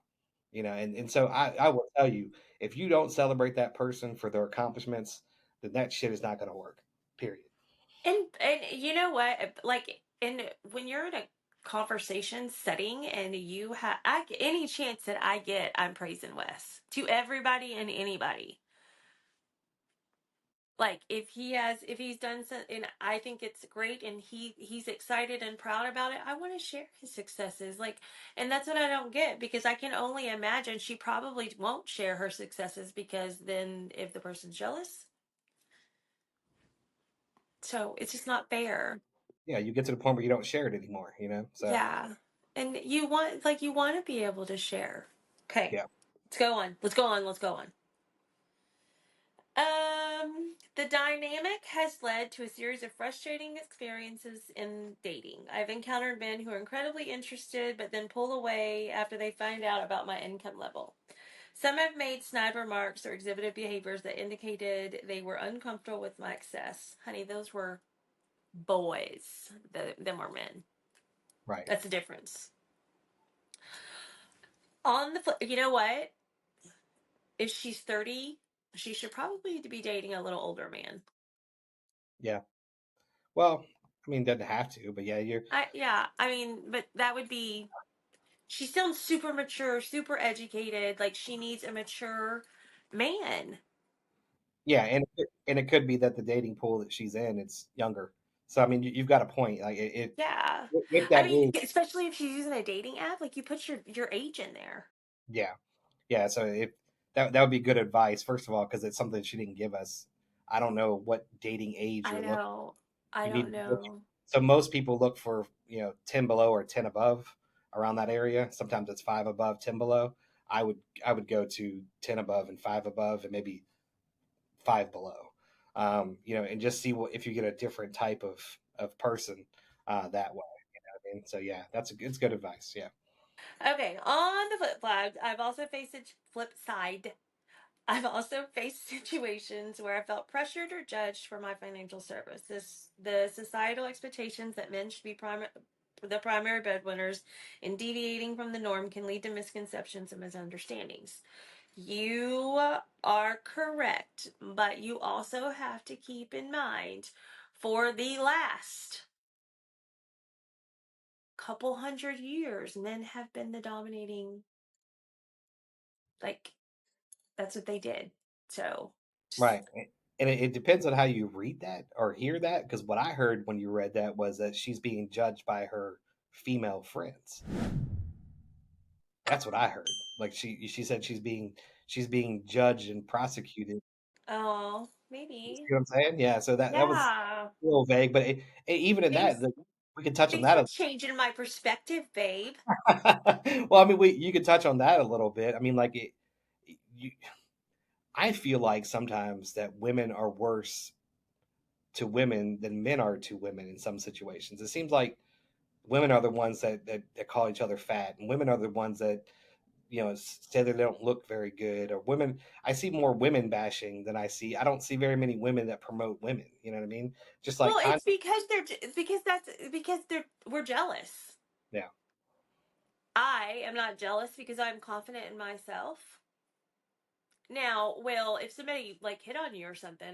And so I will tell you, if you don't celebrate that person for their accomplishments, then that shit is not going to work. Period. And you know what? And when you're in a conversation setting and you have any chance that I get, I'm praising Wes to everybody and anybody. Like if he's done something and I think it's great and he's excited and proud about it, I want to share his successes. And that's what I don't get, because I can only imagine she probably won't share her successes, because then if the person's jealous, so it's just not fair. Yeah, you get to the point where you don't share it anymore. So Yeah. And you want to be able to share. Okay. yeah, Let's go on. Let's go on. Let's go on. The dynamic has led to a series of frustrating experiences in dating. I've encountered men who are incredibly interested but then pull away after they find out about my income level. Some have made snide remarks or exhibited behaviors that indicated they were uncomfortable with my excess. Honey, those were boys. Them were men. right. That's the difference. On the flip, you know what? If she's 30, she should probably be dating a little older man. Yeah. Well, I mean, doesn't have to, but yeah, I mean, but that would be. She sounds super mature, super educated. Like she needs a mature man. yeah, and it could be that the dating pool that she's in it's younger. So I mean, you've got a point. Like Yeah. if I that mean, is, especially if she's using a dating app, like you put your age in there. yeah, yeah. So if that would be good advice, first of all, because it's something she didn't give us. I don't know what dating age I you're looking. know. I You need don't to look. know. So most people look for 10 below or 10 above around that area. Sometimes it's 5 above, 10 below. I would go to 10 above and 5 above and maybe 5 below. And just see what if you get a different type of person that way. I mean, so yeah, it's good advice. Yeah, Okay, on the flip side, I've also faced a flip side. I've also faced situations where I felt pressured or judged for my financial service. The societal expectations that men should be the primary breadwinners and deviating from the norm can lead to misconceptions and misunderstandings. You are correct, but you also have to keep in mind for the last couple hundred years, men have been the dominating, like, that's what they did. So, Right. And it depends on how you read that or hear that. Because what I heard when you read that was that she's being judged by her female friends. That's what I heard. Like she said she's being judged and prosecuted. oh, You see maybe. what I'm saying? Yeah. So that was Yeah. a little vague, but even in that, Thanks. like, we could touch on Thanks for that. changing my perspective, babe. Well, I mean, we you could touch on that a little bit. I mean, like you, I feel like sometimes that women are worse to women than men are to women in some situations. It seems like women are the ones that call each other fat, and women are the ones that say they don't look very good. Or women, I see more women bashing than I don't see very many women that promote women. You know what I mean? Just like Well, kind it's because we're jealous. yeah, I am not jealous because I'm confident in myself. Now, well, if somebody like hit on you or something,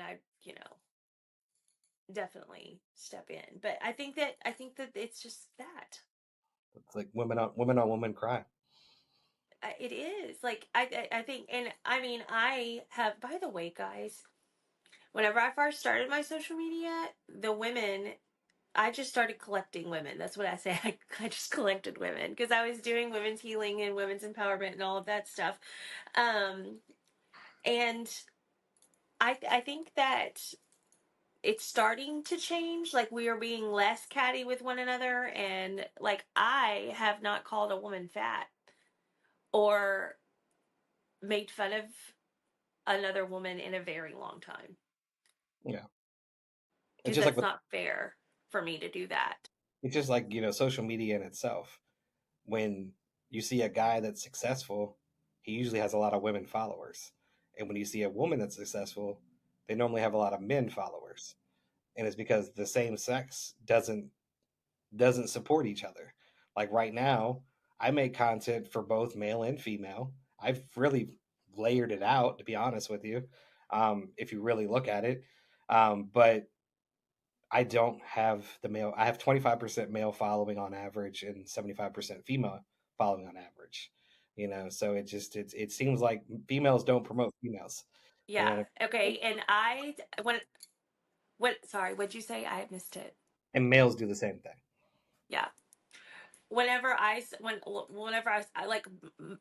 definitely step in. But I think that it's just that. it's like women on women cry. It is like I think, and I mean, I have. By the way, guys, whenever I first started my social media, the women, I just started collecting women. That's what I say. I just collected women because I was doing women's healing and women's empowerment and all of that stuff. Um, and I think that it's starting to change. Like, we are being less catty with one another, and like, I have not called a woman fat or made fun of another woman in a very long time Yeah, it's because just like that's not fair for me to do that. it's just like social media in itself. When you see a guy that's successful, he usually has a lot of women followers, and when you see a woman that's successful, they normally have a lot of men followers, and it's because the same sex doesn't support each other. Like right now, I make content for both male and female. I've really layered it out, to be honest with you, if you really look at it. But I don't have the male. I have 25% male following on average and 75% female following on average. So it seems like females don't promote females. You Yeah. know, Okay. And sorry, what'd you say? I missed it. and males do the same thing. Yeah. Whenever I like,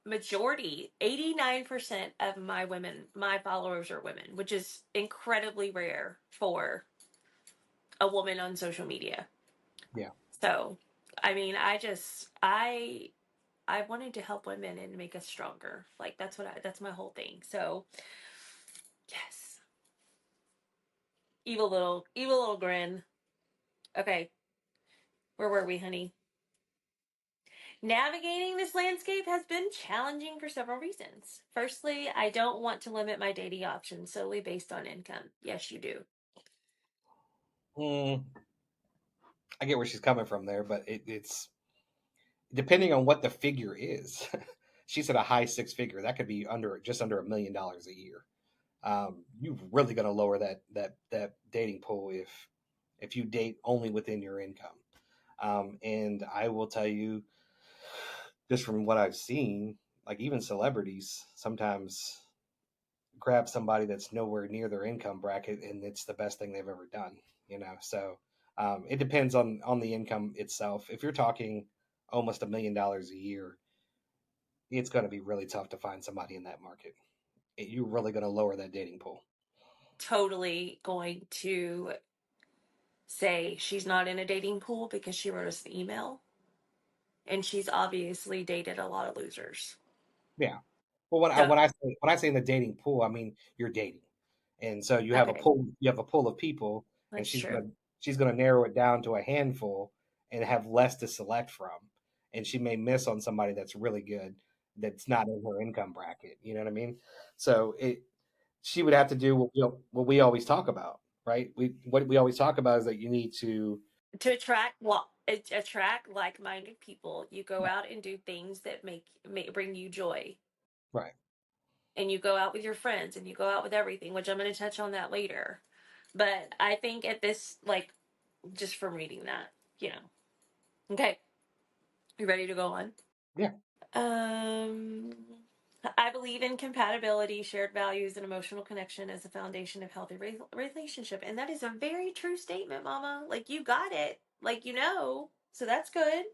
majority, 89% of my followers are women, which is incredibly rare for a woman on social media. Yeah, So, I mean, I wanted to help women and make us stronger. Like, that's my whole thing. So, yes. Evil little grin. Okay, where were we, honey? Navigating this landscape has been challenging for several reasons. Firstly, I don't want to limit my dating options solely based on income. Yes, you do. mm, I get where she's coming from there, but it's depending on what the figure is. She said a high six figure. That could be just under $1 million a year. You're really going to lower that dating pool if you date only within your income. And I will tell you, just from what I've seen, like even celebrities sometimes grab somebody that's nowhere near their income bracket, and it's the best thing they've ever done. So it depends on the income itself. If you're talking almost $1 million a year, it's going to be really tough to find somebody in that market. You're really going to lower that dating pool. Totally going to say she's not in a dating pool because she wrote us the email, and she's obviously dated a lot of losers. Yeah. Well, when I So, when I say when I say in the dating pool, I mean you're dating, and so okay, you have a pool of people, and that's true. she's gonna narrow it down to a handful and have less to select from, and she may miss on somebody that's really good that's not in her income bracket. You know what I mean? So she would have to do what we always talk about, right? What we always talk about is that you need to. To attract like-minded people, you go out and do things that make bring you joy, Right. and you go out with your friends, and you go out with everything, which I'm going to touch on that later. But I think at this, like, just from reading that, you know. Okay, you ready to go on? Yeah. Um, I believe in compatibility, shared values, and emotional connection as the foundation of healthy relationship, and that is a very true statement, Mama. Like, you got it, like, so that's good.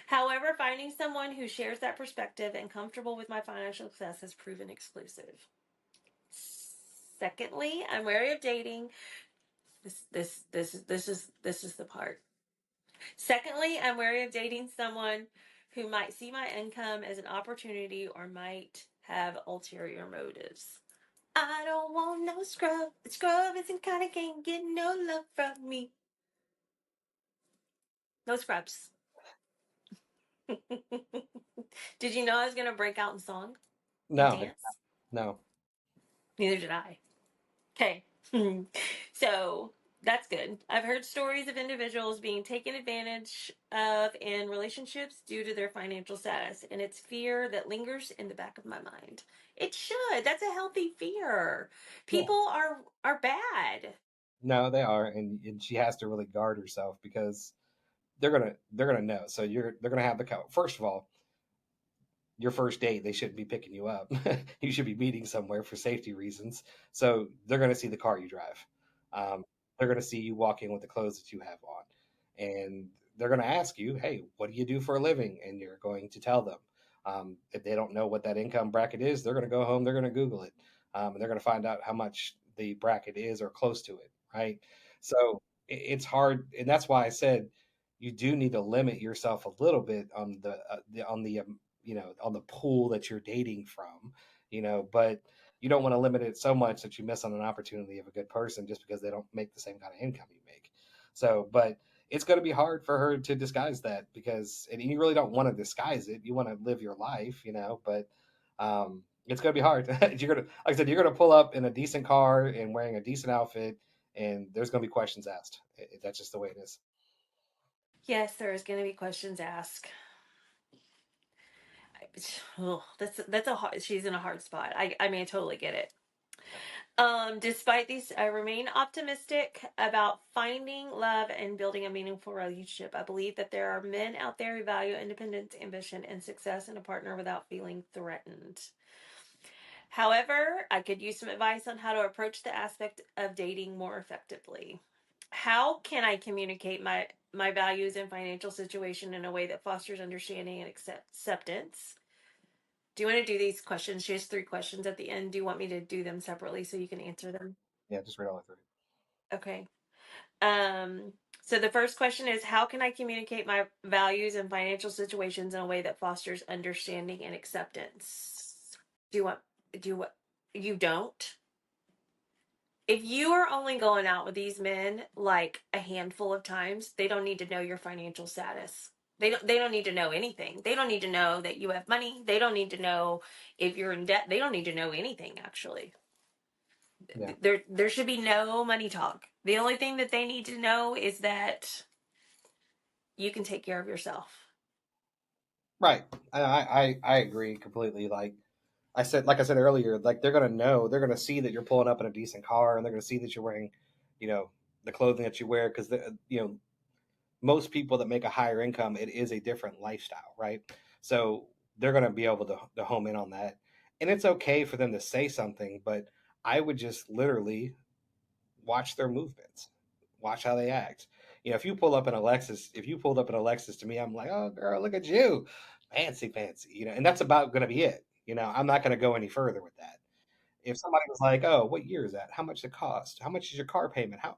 However, finding someone who shares that perspective and comfortable with my financial success has proven exclusive. Secondly, I'm wary of dating. This is the part. Secondly, I'm wary of dating someone who might see my income as an opportunity or might have ulterior motives. I don't want no scrub. The scrub isn't kind of can't get no love from me. No scrubs. Did you know I was gonna break out in song and No. dance? No. Neither did I. Okay. So that's good. I've heard stories of individuals being taken advantage of in relationships due to their financial status, and it's fear that lingers in the back of my mind. It should. That's a healthy fear. Yeah. People are bad. No, they are, and she has to really guard herself because they're gonna know. So they're gonna have the cow. First of all, your first date, they shouldn't be picking you up. You should be meeting somewhere for safety reasons. So they're going to see the car you drive. They're going to see you walk in with the clothes that you have on. And they're going to ask you, hey, what do you do for a living? And you're going to tell them. If they don't know what that income bracket is, they're going to go home, they're going to Google it. And they're going to find out how much the bracket is or close to it. Right. So it's hard. And that's why I said you do need to limit yourself a little bit on on the pool that you're dating from, but you don't want to limit it so much that you miss on an opportunity of a good person just because they don't make the same kind of income you make. So, but it's going to be hard for her to disguise that because, and you really don't want to disguise it. You want to live your life, but it's going to be hard. You're going to, like I said, you're going to pull up in a decent car and wearing a decent outfit, and there's going to be questions asked. That's just the way it is. Yes, there is going to be questions asked. That's a hard, she's in a hard spot. I mean, I totally get it. Despite these, I remain optimistic about finding love and building a meaningful relationship. I believe that there are men out there who value independence, ambition, and success in a partner without feeling threatened. However, I could use some advice on how to approach the aspect of dating more effectively. How can I communicate my values and financial situation in a way that fosters understanding and acceptance? Do you want to do these questions? She has 3 questions at the end. Do you want me to do them separately so you can answer them? Yeah, just read all through. Okay. Um, so the first question is, how can I communicate my values and financial situations in a way that fosters understanding and acceptance? Do you want do you what you don't? If you are only going out with these men like a handful of times, they don't need to know your financial status. They don't need to know anything. They don't need to know that you have money. They don't need to know if you're in debt. They don't need to know anything actually. Yeah. There should be no money talk. The only thing that they need to know is that you can take care of yourself. Right. I agree completely. Like I said earlier, like they're gonna know, they're gonna see that you're pulling up in a decent car, and they're gonna see that you're wearing, you know, the clothing that you wear because most people that make a higher income, it is a different lifestyle, right? So they're gonna be able to home in on that, and it's okay for them to say something, but I would just literally watch their movements, watch how they act. If you pulled up an Alexis to me, I'm like, oh girl, look at you, fancy, fancy, and that's about gonna be it. I'm not gonna go any further with that. If somebody was like, oh, what year is that? How much it cost? How much is your car payment? How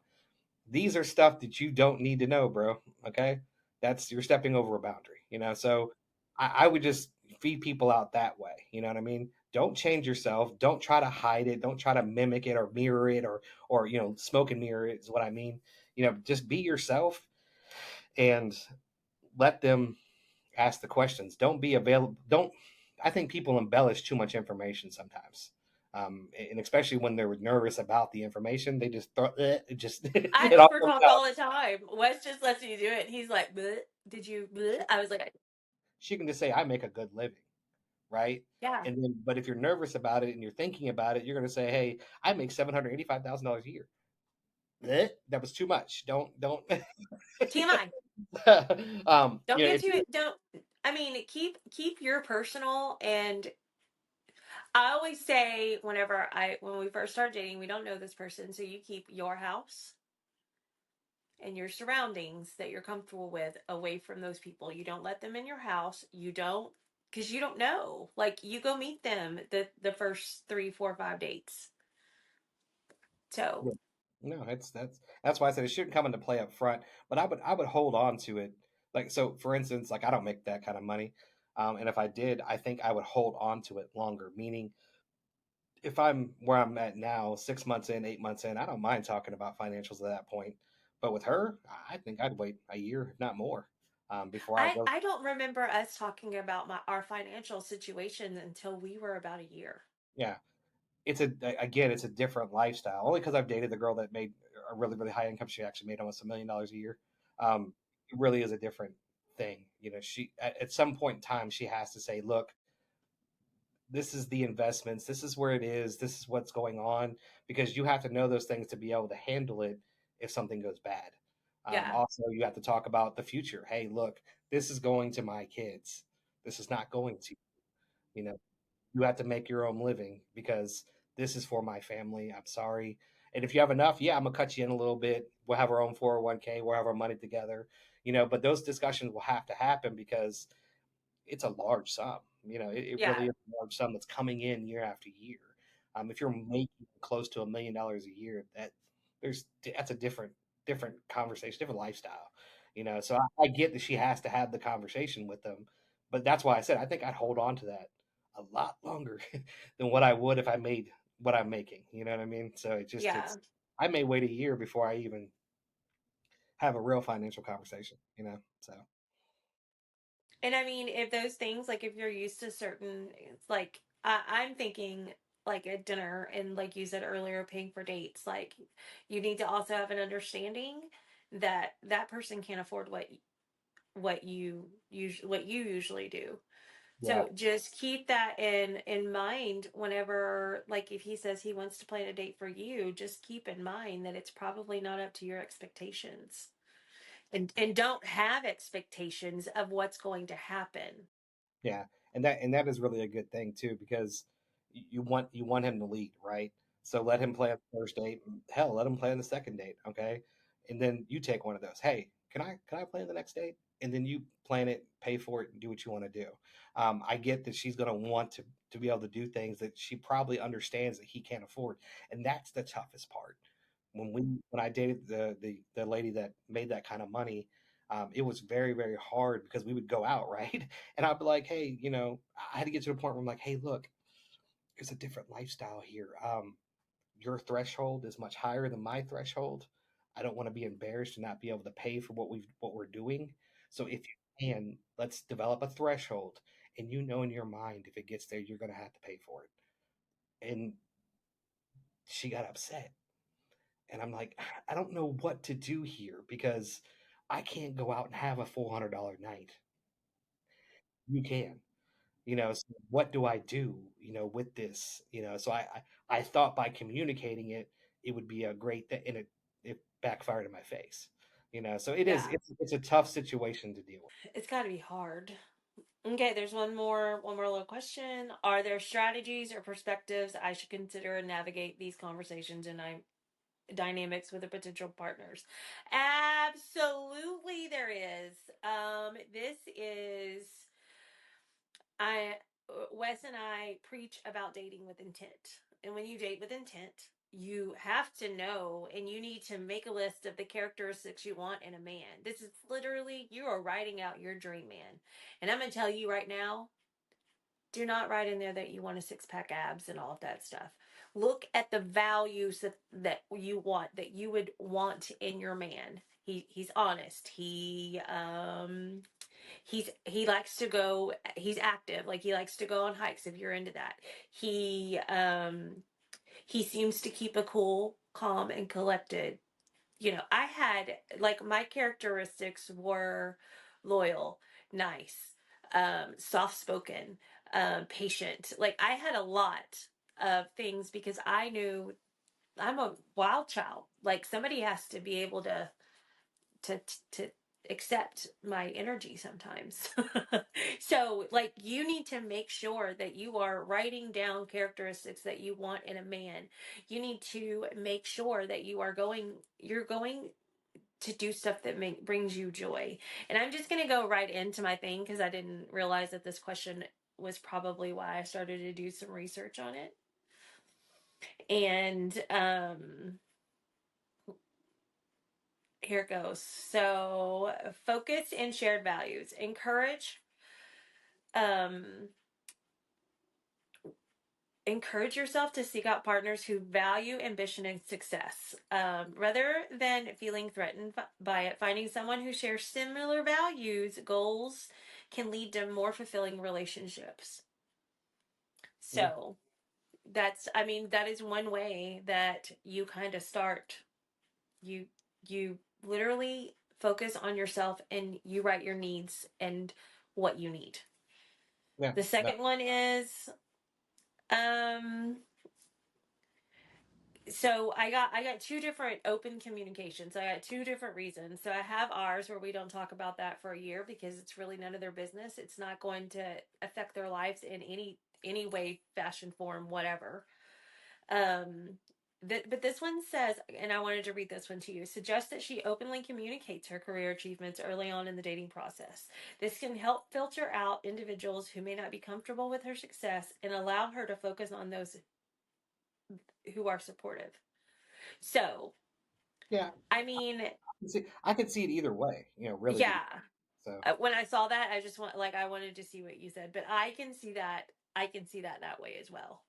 These are stuff that you don't need to know, bro. Okay, that's you're stepping over a boundary. So I would just feed people out that way. You know what I mean? Don't change yourself. Don't try to hide it. Don't try to mimic it or mirror it or smoke and mirror it is what I mean. Just be yourself and let them ask the questions. Don't be available. Don't. I think people embellish too much information sometimes. And especially when they're nervous about the information, they just throw it. Just I it all comes overtalk out. all the time. Wes just lets me do it. He's like, "Bleh, did you?" Bleh? I was like, She can just say, "I make a good living," right? "Yeah, And then, but if you're nervous about it and you're thinking about it, you're going to say, "Hey, I make $785,000 a year." Bleh, that was too much. Don't. TMI." Don't You know, get it's too. Don't. I mean, keep your personal. And I always say, when we first start dating, we don't know this person, so you keep your house and your surroundings that you're comfortable with away from those people. You don't let them in your house. You don't, because you don't know. Like, you go meet them the first 3, 4, 5 dates. So yeah. No, that's why I said it shouldn't come into play up front. But I would hold on to it. Like, so, for instance, like I don't make that kind of money, and if I did, I think I would hold on to it longer. Meaning, if I'm where I'm at now, 6 months in, 8 months in, I don't mind talking about financials at that point. But with her, I think I'd wait a year, if not more, before I go. I don't remember us talking about our financial situation until we were about a year. Yeah, it's a different lifestyle. Only because I've dated the girl that made a really really high income. She actually made almost $1 million a year. It really is a different thing. She at some point in time she has to say, "Look, this is the investments. This is where it is. This is what's going on," because you have to know those things to be able to handle it if something goes bad. Yeah, Also, you have to talk about the future. Hey, look, this is going to my kids. This is not going to you know you have to make your own living because this is for my family. I'm sorry. And if you have enough, yeah, I'm gonna cut you in a little bit. We'll have our own 401k. We'll have our money together. But those discussions will have to happen because it's a large sum. It really yeah, is a large sum that's coming in year after year. If you're making close to $1 million a year, that's a different conversation, different lifestyle. So I get that she has to have the conversation with them, but that's why I said I think I'd hold on to that a lot longer than what I would if I made what I'm making. You know what I mean? So yeah. it's I may wait a year before I even have a real financial conversation. So And I mean, if those things, like if you're used to certain, it's like I'm thinking like a dinner, and like you said earlier, paying for dates. Like, you need to also have an understanding that that person can't afford what you usually do. yeah, So just keep that in mind whenever, like, if he says he wants to plan a date for you, just keep in mind that it's probably not up to your expectations. And don't have expectations of what's going to happen. yeah, and that is really a good thing too because you want him to lead, right? So let him play on the first date. Hell, let him play on the second date, okay? And then you take one of those. Hey, can I play on the next date? And then you plan it, pay for it, and do what you want to do. I get that she's going to want to be able to do things that she probably understands that he can't afford, and that's the toughest part. When I dated the lady that made that kind of money, it was very very hard because we would go out, right? And I'd be like, hey, I had to get to the point where I'm like, hey, look, there's a different lifestyle here. Your threshold is much higher than my threshold. I don't want to be embarrassed to not be able to pay for what we're doing. So if you can, let's develop a threshold, and in your mind, if it gets there, you're going to have to pay for it. And she got upset, and I'm like, I don't know what to do here because I can't go out and have a $400 night. You can. So what do I do, with this? So I thought by communicating it, it would be a great thing, and it backfired in my face. So Yeah, it's a tough situation to deal with. it's got to be hard. Okay, there's one more little question. Are there strategies or perspectives I should consider and navigate these conversations and dynamics with the potential partners? Absolutely, there is. This is I Wes and I preach about dating with intent. And when you date with intent, you have to know, and you need to make a list of the characteristics you want in a man. This is literally, you are writing out your dream man. And I'm going to tell you right now, do not write in there that you want a six-pack abs and all of that stuff. Look at the values that you want, that you would want in your man. He's honest. He likes to go. He's active. Like he likes to go on hikes. If you're into that, he seems to keep a cool, calm, and collected. I had like my characteristics were loyal, nice, soft spoken, patient. Like I had a lot of things because I knew I'm a wild child. Like somebody has to be able to accept my energy sometimes. So like you need to make sure that you are writing down characteristics that you want in a man. You need to make sure that you're going to do stuff that brings you joy. And I'm just going to go right into my thing because I didn't realize that this question was probably why I started to do some research on it. And here it goes. So, focus and shared values. Um encourage yourself to seek out partners who value ambition and success. Rather than feeling threatened by it, finding someone who shares similar values, goals can lead to more fulfilling relationships. Yeah, So, I mean, that is one way that you kind of start. You you literally focus on yourself and you write your needs and what you need. yeah, The no, second one is um so I got two different open communications. I got two different reasons. So I have ours where we don't talk about that for a year because it's really none of their business. It's not going to affect their lives in any way, fashion, form, whatever. Um but this one says, and I wanted to read this one to you, suggests that she openly communicates her career achievements early on in the dating process. This can help filter out individuals who may not be comfortable with her success and allow her to focus on those who are supportive. So, yeah. I mean, I could see it either way. Really. yeah. So When I saw that, I just want like I wanted to see what you said, but I can see that. I can see that way as well.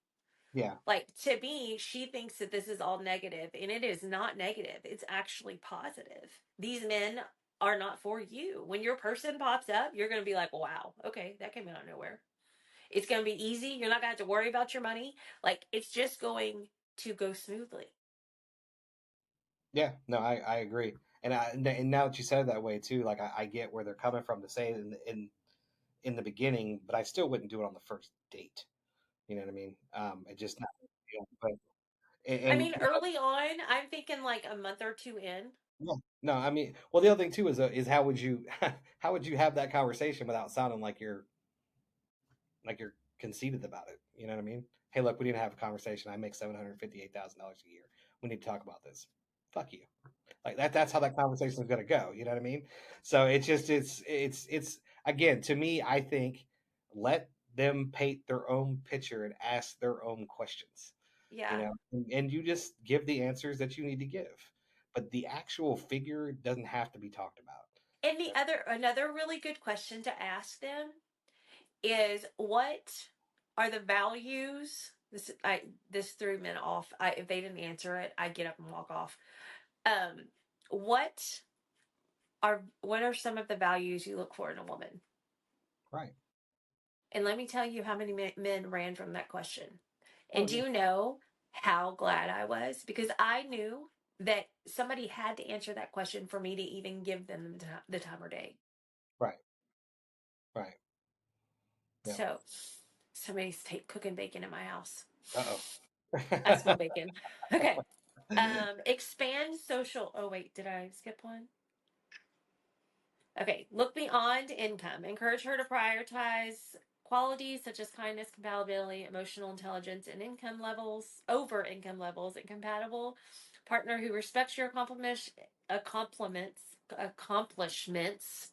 yeah, Like to me, she thinks that this is all negative, and it is not negative. It's actually positive. These men are not for you. When your person pops up, you're going to be like, "Wow, okay, that came out of nowhere." It's going to be easy. You're not going to have to worry about your money. Like it's just going to go smoothly. yeah. No, I agree. And now that you said it that way too, like I get where they're coming from to say it in the beginning, but I still wouldn't do it on the first date. You know what I mean? It just not. But I and mean, early on, I'm thinking like a month or two in. yeah, no, I mean, well, the other thing too is how would you how would you have that conversation without sounding like you're conceited about it? You know what I mean? Hey, look, we need to have a conversation. I make $758,000 a year. We need to talk about this. Fuck you. Like that's how that conversation is going to go. You know what I mean? So it's just it's again, to me, I think let them paint their own picture and ask their own questions. Yeah. And you just give the answers that you need to give. But the actual figure doesn't have to be talked about. And another really good question to ask them is what are the values? This threw men off. If they didn't answer it, I get up and walk off. Um, what what are some of the values you look for in a woman? Right. And let me tell you how many men ran from that question. Oh And do yeah. you know how glad I was? Because I knew that somebody had to answer that question for me to even give them the time or day. Right. Right. Yeah. So somebody's cooking bacon in my house. Uh-oh. I smell bacon. Okay. Expand social. Oh wait, did I skip one? Okay. Look beyond income. Encourage her to prioritize qualities such as kindness, compatibility, emotional intelligence, and income levels over income levels. And compatible partner who respects your accomplishments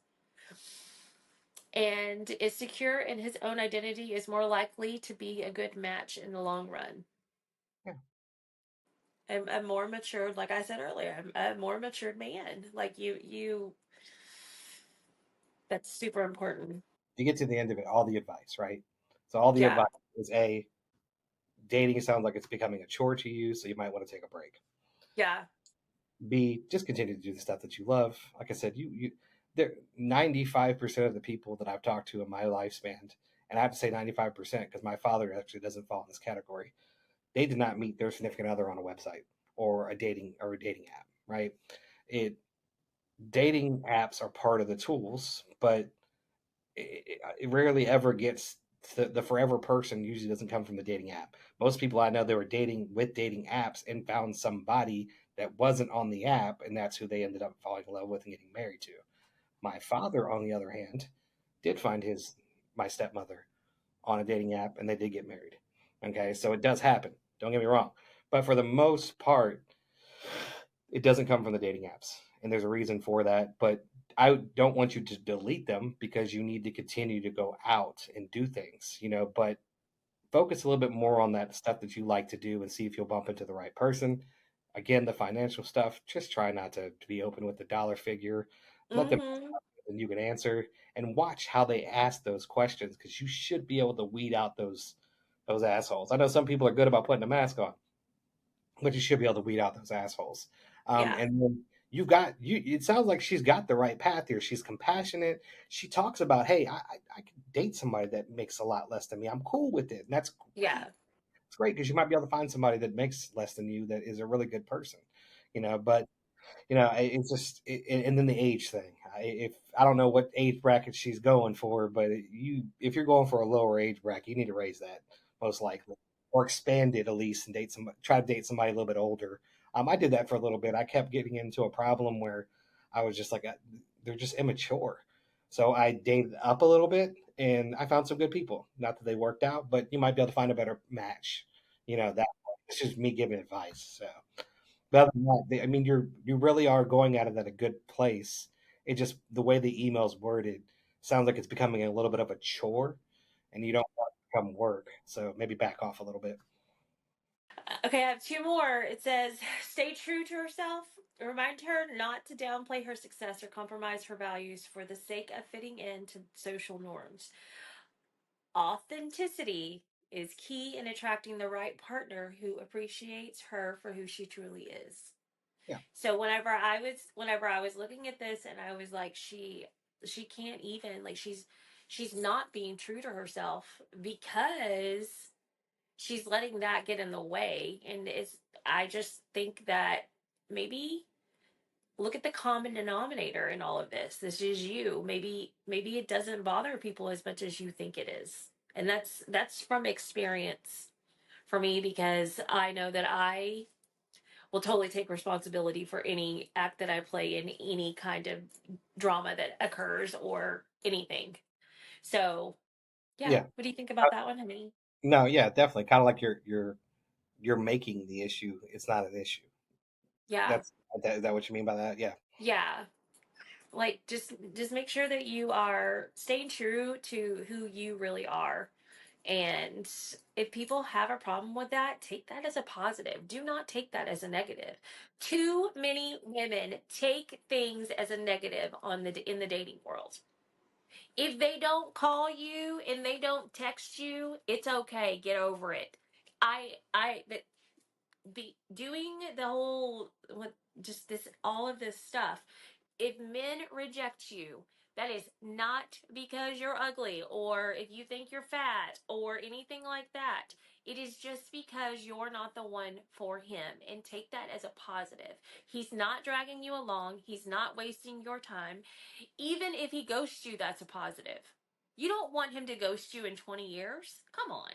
and is secure in his own identity is more likely to be a good match in the long run. Yeah. A more matured, like I said earlier, a more matured man. Like that's super important. You get to the end of it, all the advice, right? So all the Yeah, advice is A, dating sounds like it's becoming a chore to you, so you might want to take a break. yeah, B, just continue to do the stuff that you love. Like I said, you there 95% of the people that I've talked to in my lifespan, and I have to say 95% because my father actually doesn't fall in this category. They did not meet their significant other on a website or a dating app, right? It Dating apps are part of the tools, but it rarely ever gets the forever person. Usually doesn't come from the dating app. Most people I know, they were dating with dating apps and found somebody that wasn't on the app, and that's who they ended up falling in love with and getting married to. My father, on the other hand, did find his my stepmother on a dating app, and they did get married. Okay, so it does happen. Don't get me wrong, but for the most part, it doesn't come from the dating apps, and there's a reason for that. But I don't want you to delete them because you need to continue to go out and do things, But focus a little bit more on that stuff that you like to do and see if you'll bump into the right person. Again, the financial stuff, just try not to be open with the dollar figure. Let them Mm-hmm. and you can answer and watch how they ask those questions because you should be able to weed out those assholes. I know some people are good about putting a mask on, but you should be able to weed out those assholes. Yeah. And then you've got you. It sounds like she's got the right path here. She's compassionate. She talks about, hey, I could date somebody that makes a lot less than me. I'm cool with it, and that's great. Yeah. It's great because you might be able to find somebody that makes less than you that is a really good person, But it's just and then the age thing. If I don't know what age bracket she's going for, but if you're going for a lower age bracket, you need to raise that most likely, or expand it at least and try to date somebody a little bit older. I did that for a little bit. I kept getting into a problem where I was just like, they're just immature. So I dated up a little bit, and I found some good people. Not that they worked out, but you might be able to find a better match. That it's just me giving advice. So. But other than that, I mean, you really are going at it at a good place. It just the way the email's worded sounds like it's becoming a little bit of a chore, and you don't want it to become work. So maybe back off a little bit. Okay, I have two more. It says, stay true to herself. Remind her not to downplay her success or compromise her values for the sake of fitting into social norms. Authenticity is key in attracting the right partner who appreciates her for who she truly is. Yeah, So whenever I was looking at this and I was like, she can't even, like, she's not being true to herself because she's letting that get in the way. And it's I just think that maybe look at the common denominator in all of this. This is you. Maybe it doesn't bother people as much as you think it is. And that's from experience for me, because I know that I will totally take responsibility for any act that I play in any kind of drama that occurs or anything. So, yeah, yeah. what do you think Uh, about that one, honey? no, yeah, definitely. Kind of like you're making the issue. It's not an issue. Yeah. That's is that what you mean by that? Yeah, Yeah. Like, just make sure that you are staying true to who you really are. And if people have a problem with that, take that as a positive. Do not take that as a negative. Too many women take things as a negative in the dating world. If they don't call you and they don't text you, it's okay. Get over it. I be doing the whole what just this all of this stuff. If men reject you, that is not because you're ugly or if you think you're fat or anything like that. It is just because you're not the one for him, and take that as a positive. He's not dragging you along, he's not wasting your time. Even if he ghosts you, that's a positive. You don't want him to ghost you in 20 years. Come on.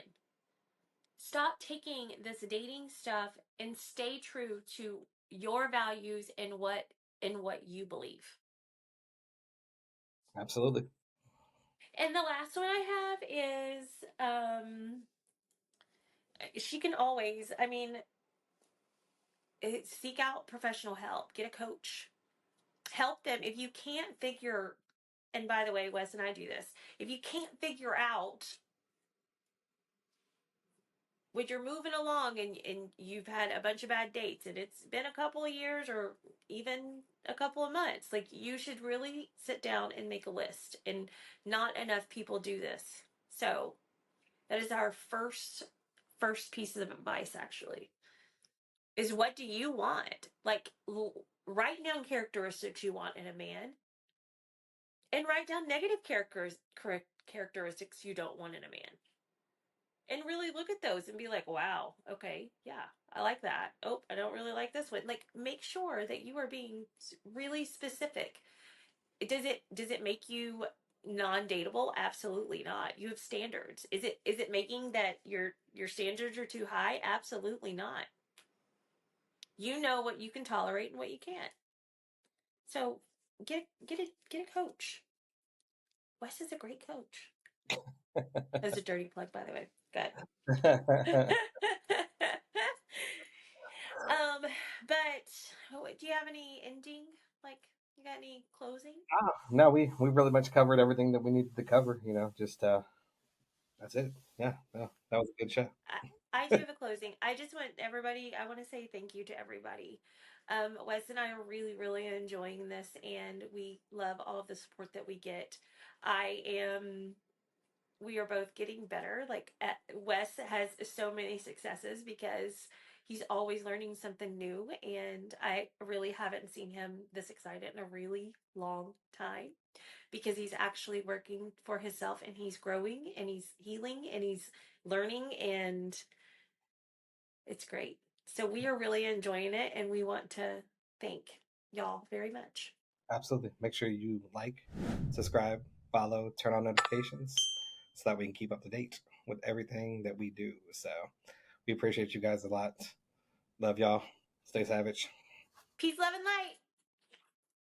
Stop taking this dating stuff and stay true to your values and what you believe. absolutely. And the last one I have is she can always, I mean, seek out professional help, get a coach, help them if you can't figure. And by the way, Wes and I do this. If you can't figure out when you're moving along and you've had a bunch of bad dates and it's been a couple of years or even a couple of months, like, you should really sit down and make a list. And not enough people do this. So that is our first piece of advice, actually, is what do you want? Like, write down characteristics you want in a man, and write down negative characteristics you don't want in a man. And really look at those and be like, wow, okay, yeah, I like that. Oh, I don't really like this one. Like, make sure that you are being really specific. Does it make you non-dateable? Absolutely not. You have standards. Is it making that your standards are too high? Absolutely not. You know what you can tolerate and what you can't. So get a coach. Wes is a great coach. That's a dirty plug, by the way. Good. um, but do you have any ending? Like, you got any closing? No, we really much covered everything that we needed to cover. Just that's it. Yeah, no, that was a good show. I do have a closing. I just want everybody, I want to say thank you to everybody. Wes and I are really, really enjoying this, and we love all of the support that we get. I am we are both getting better. Like, Wes has so many successes because he's always learning something new, and I really haven't seen him this excited in a really long time because he's actually working for himself, and he's growing and he's healing and he's learning, and it's great. So we are really enjoying it, and we want to thank y'all very much. Absolutely. Make sure you like, subscribe, follow, turn on notifications so that we can keep up to date with everything that we do. So we appreciate you guys a lot. Love y'all. Stay savage. Peace, love, and light.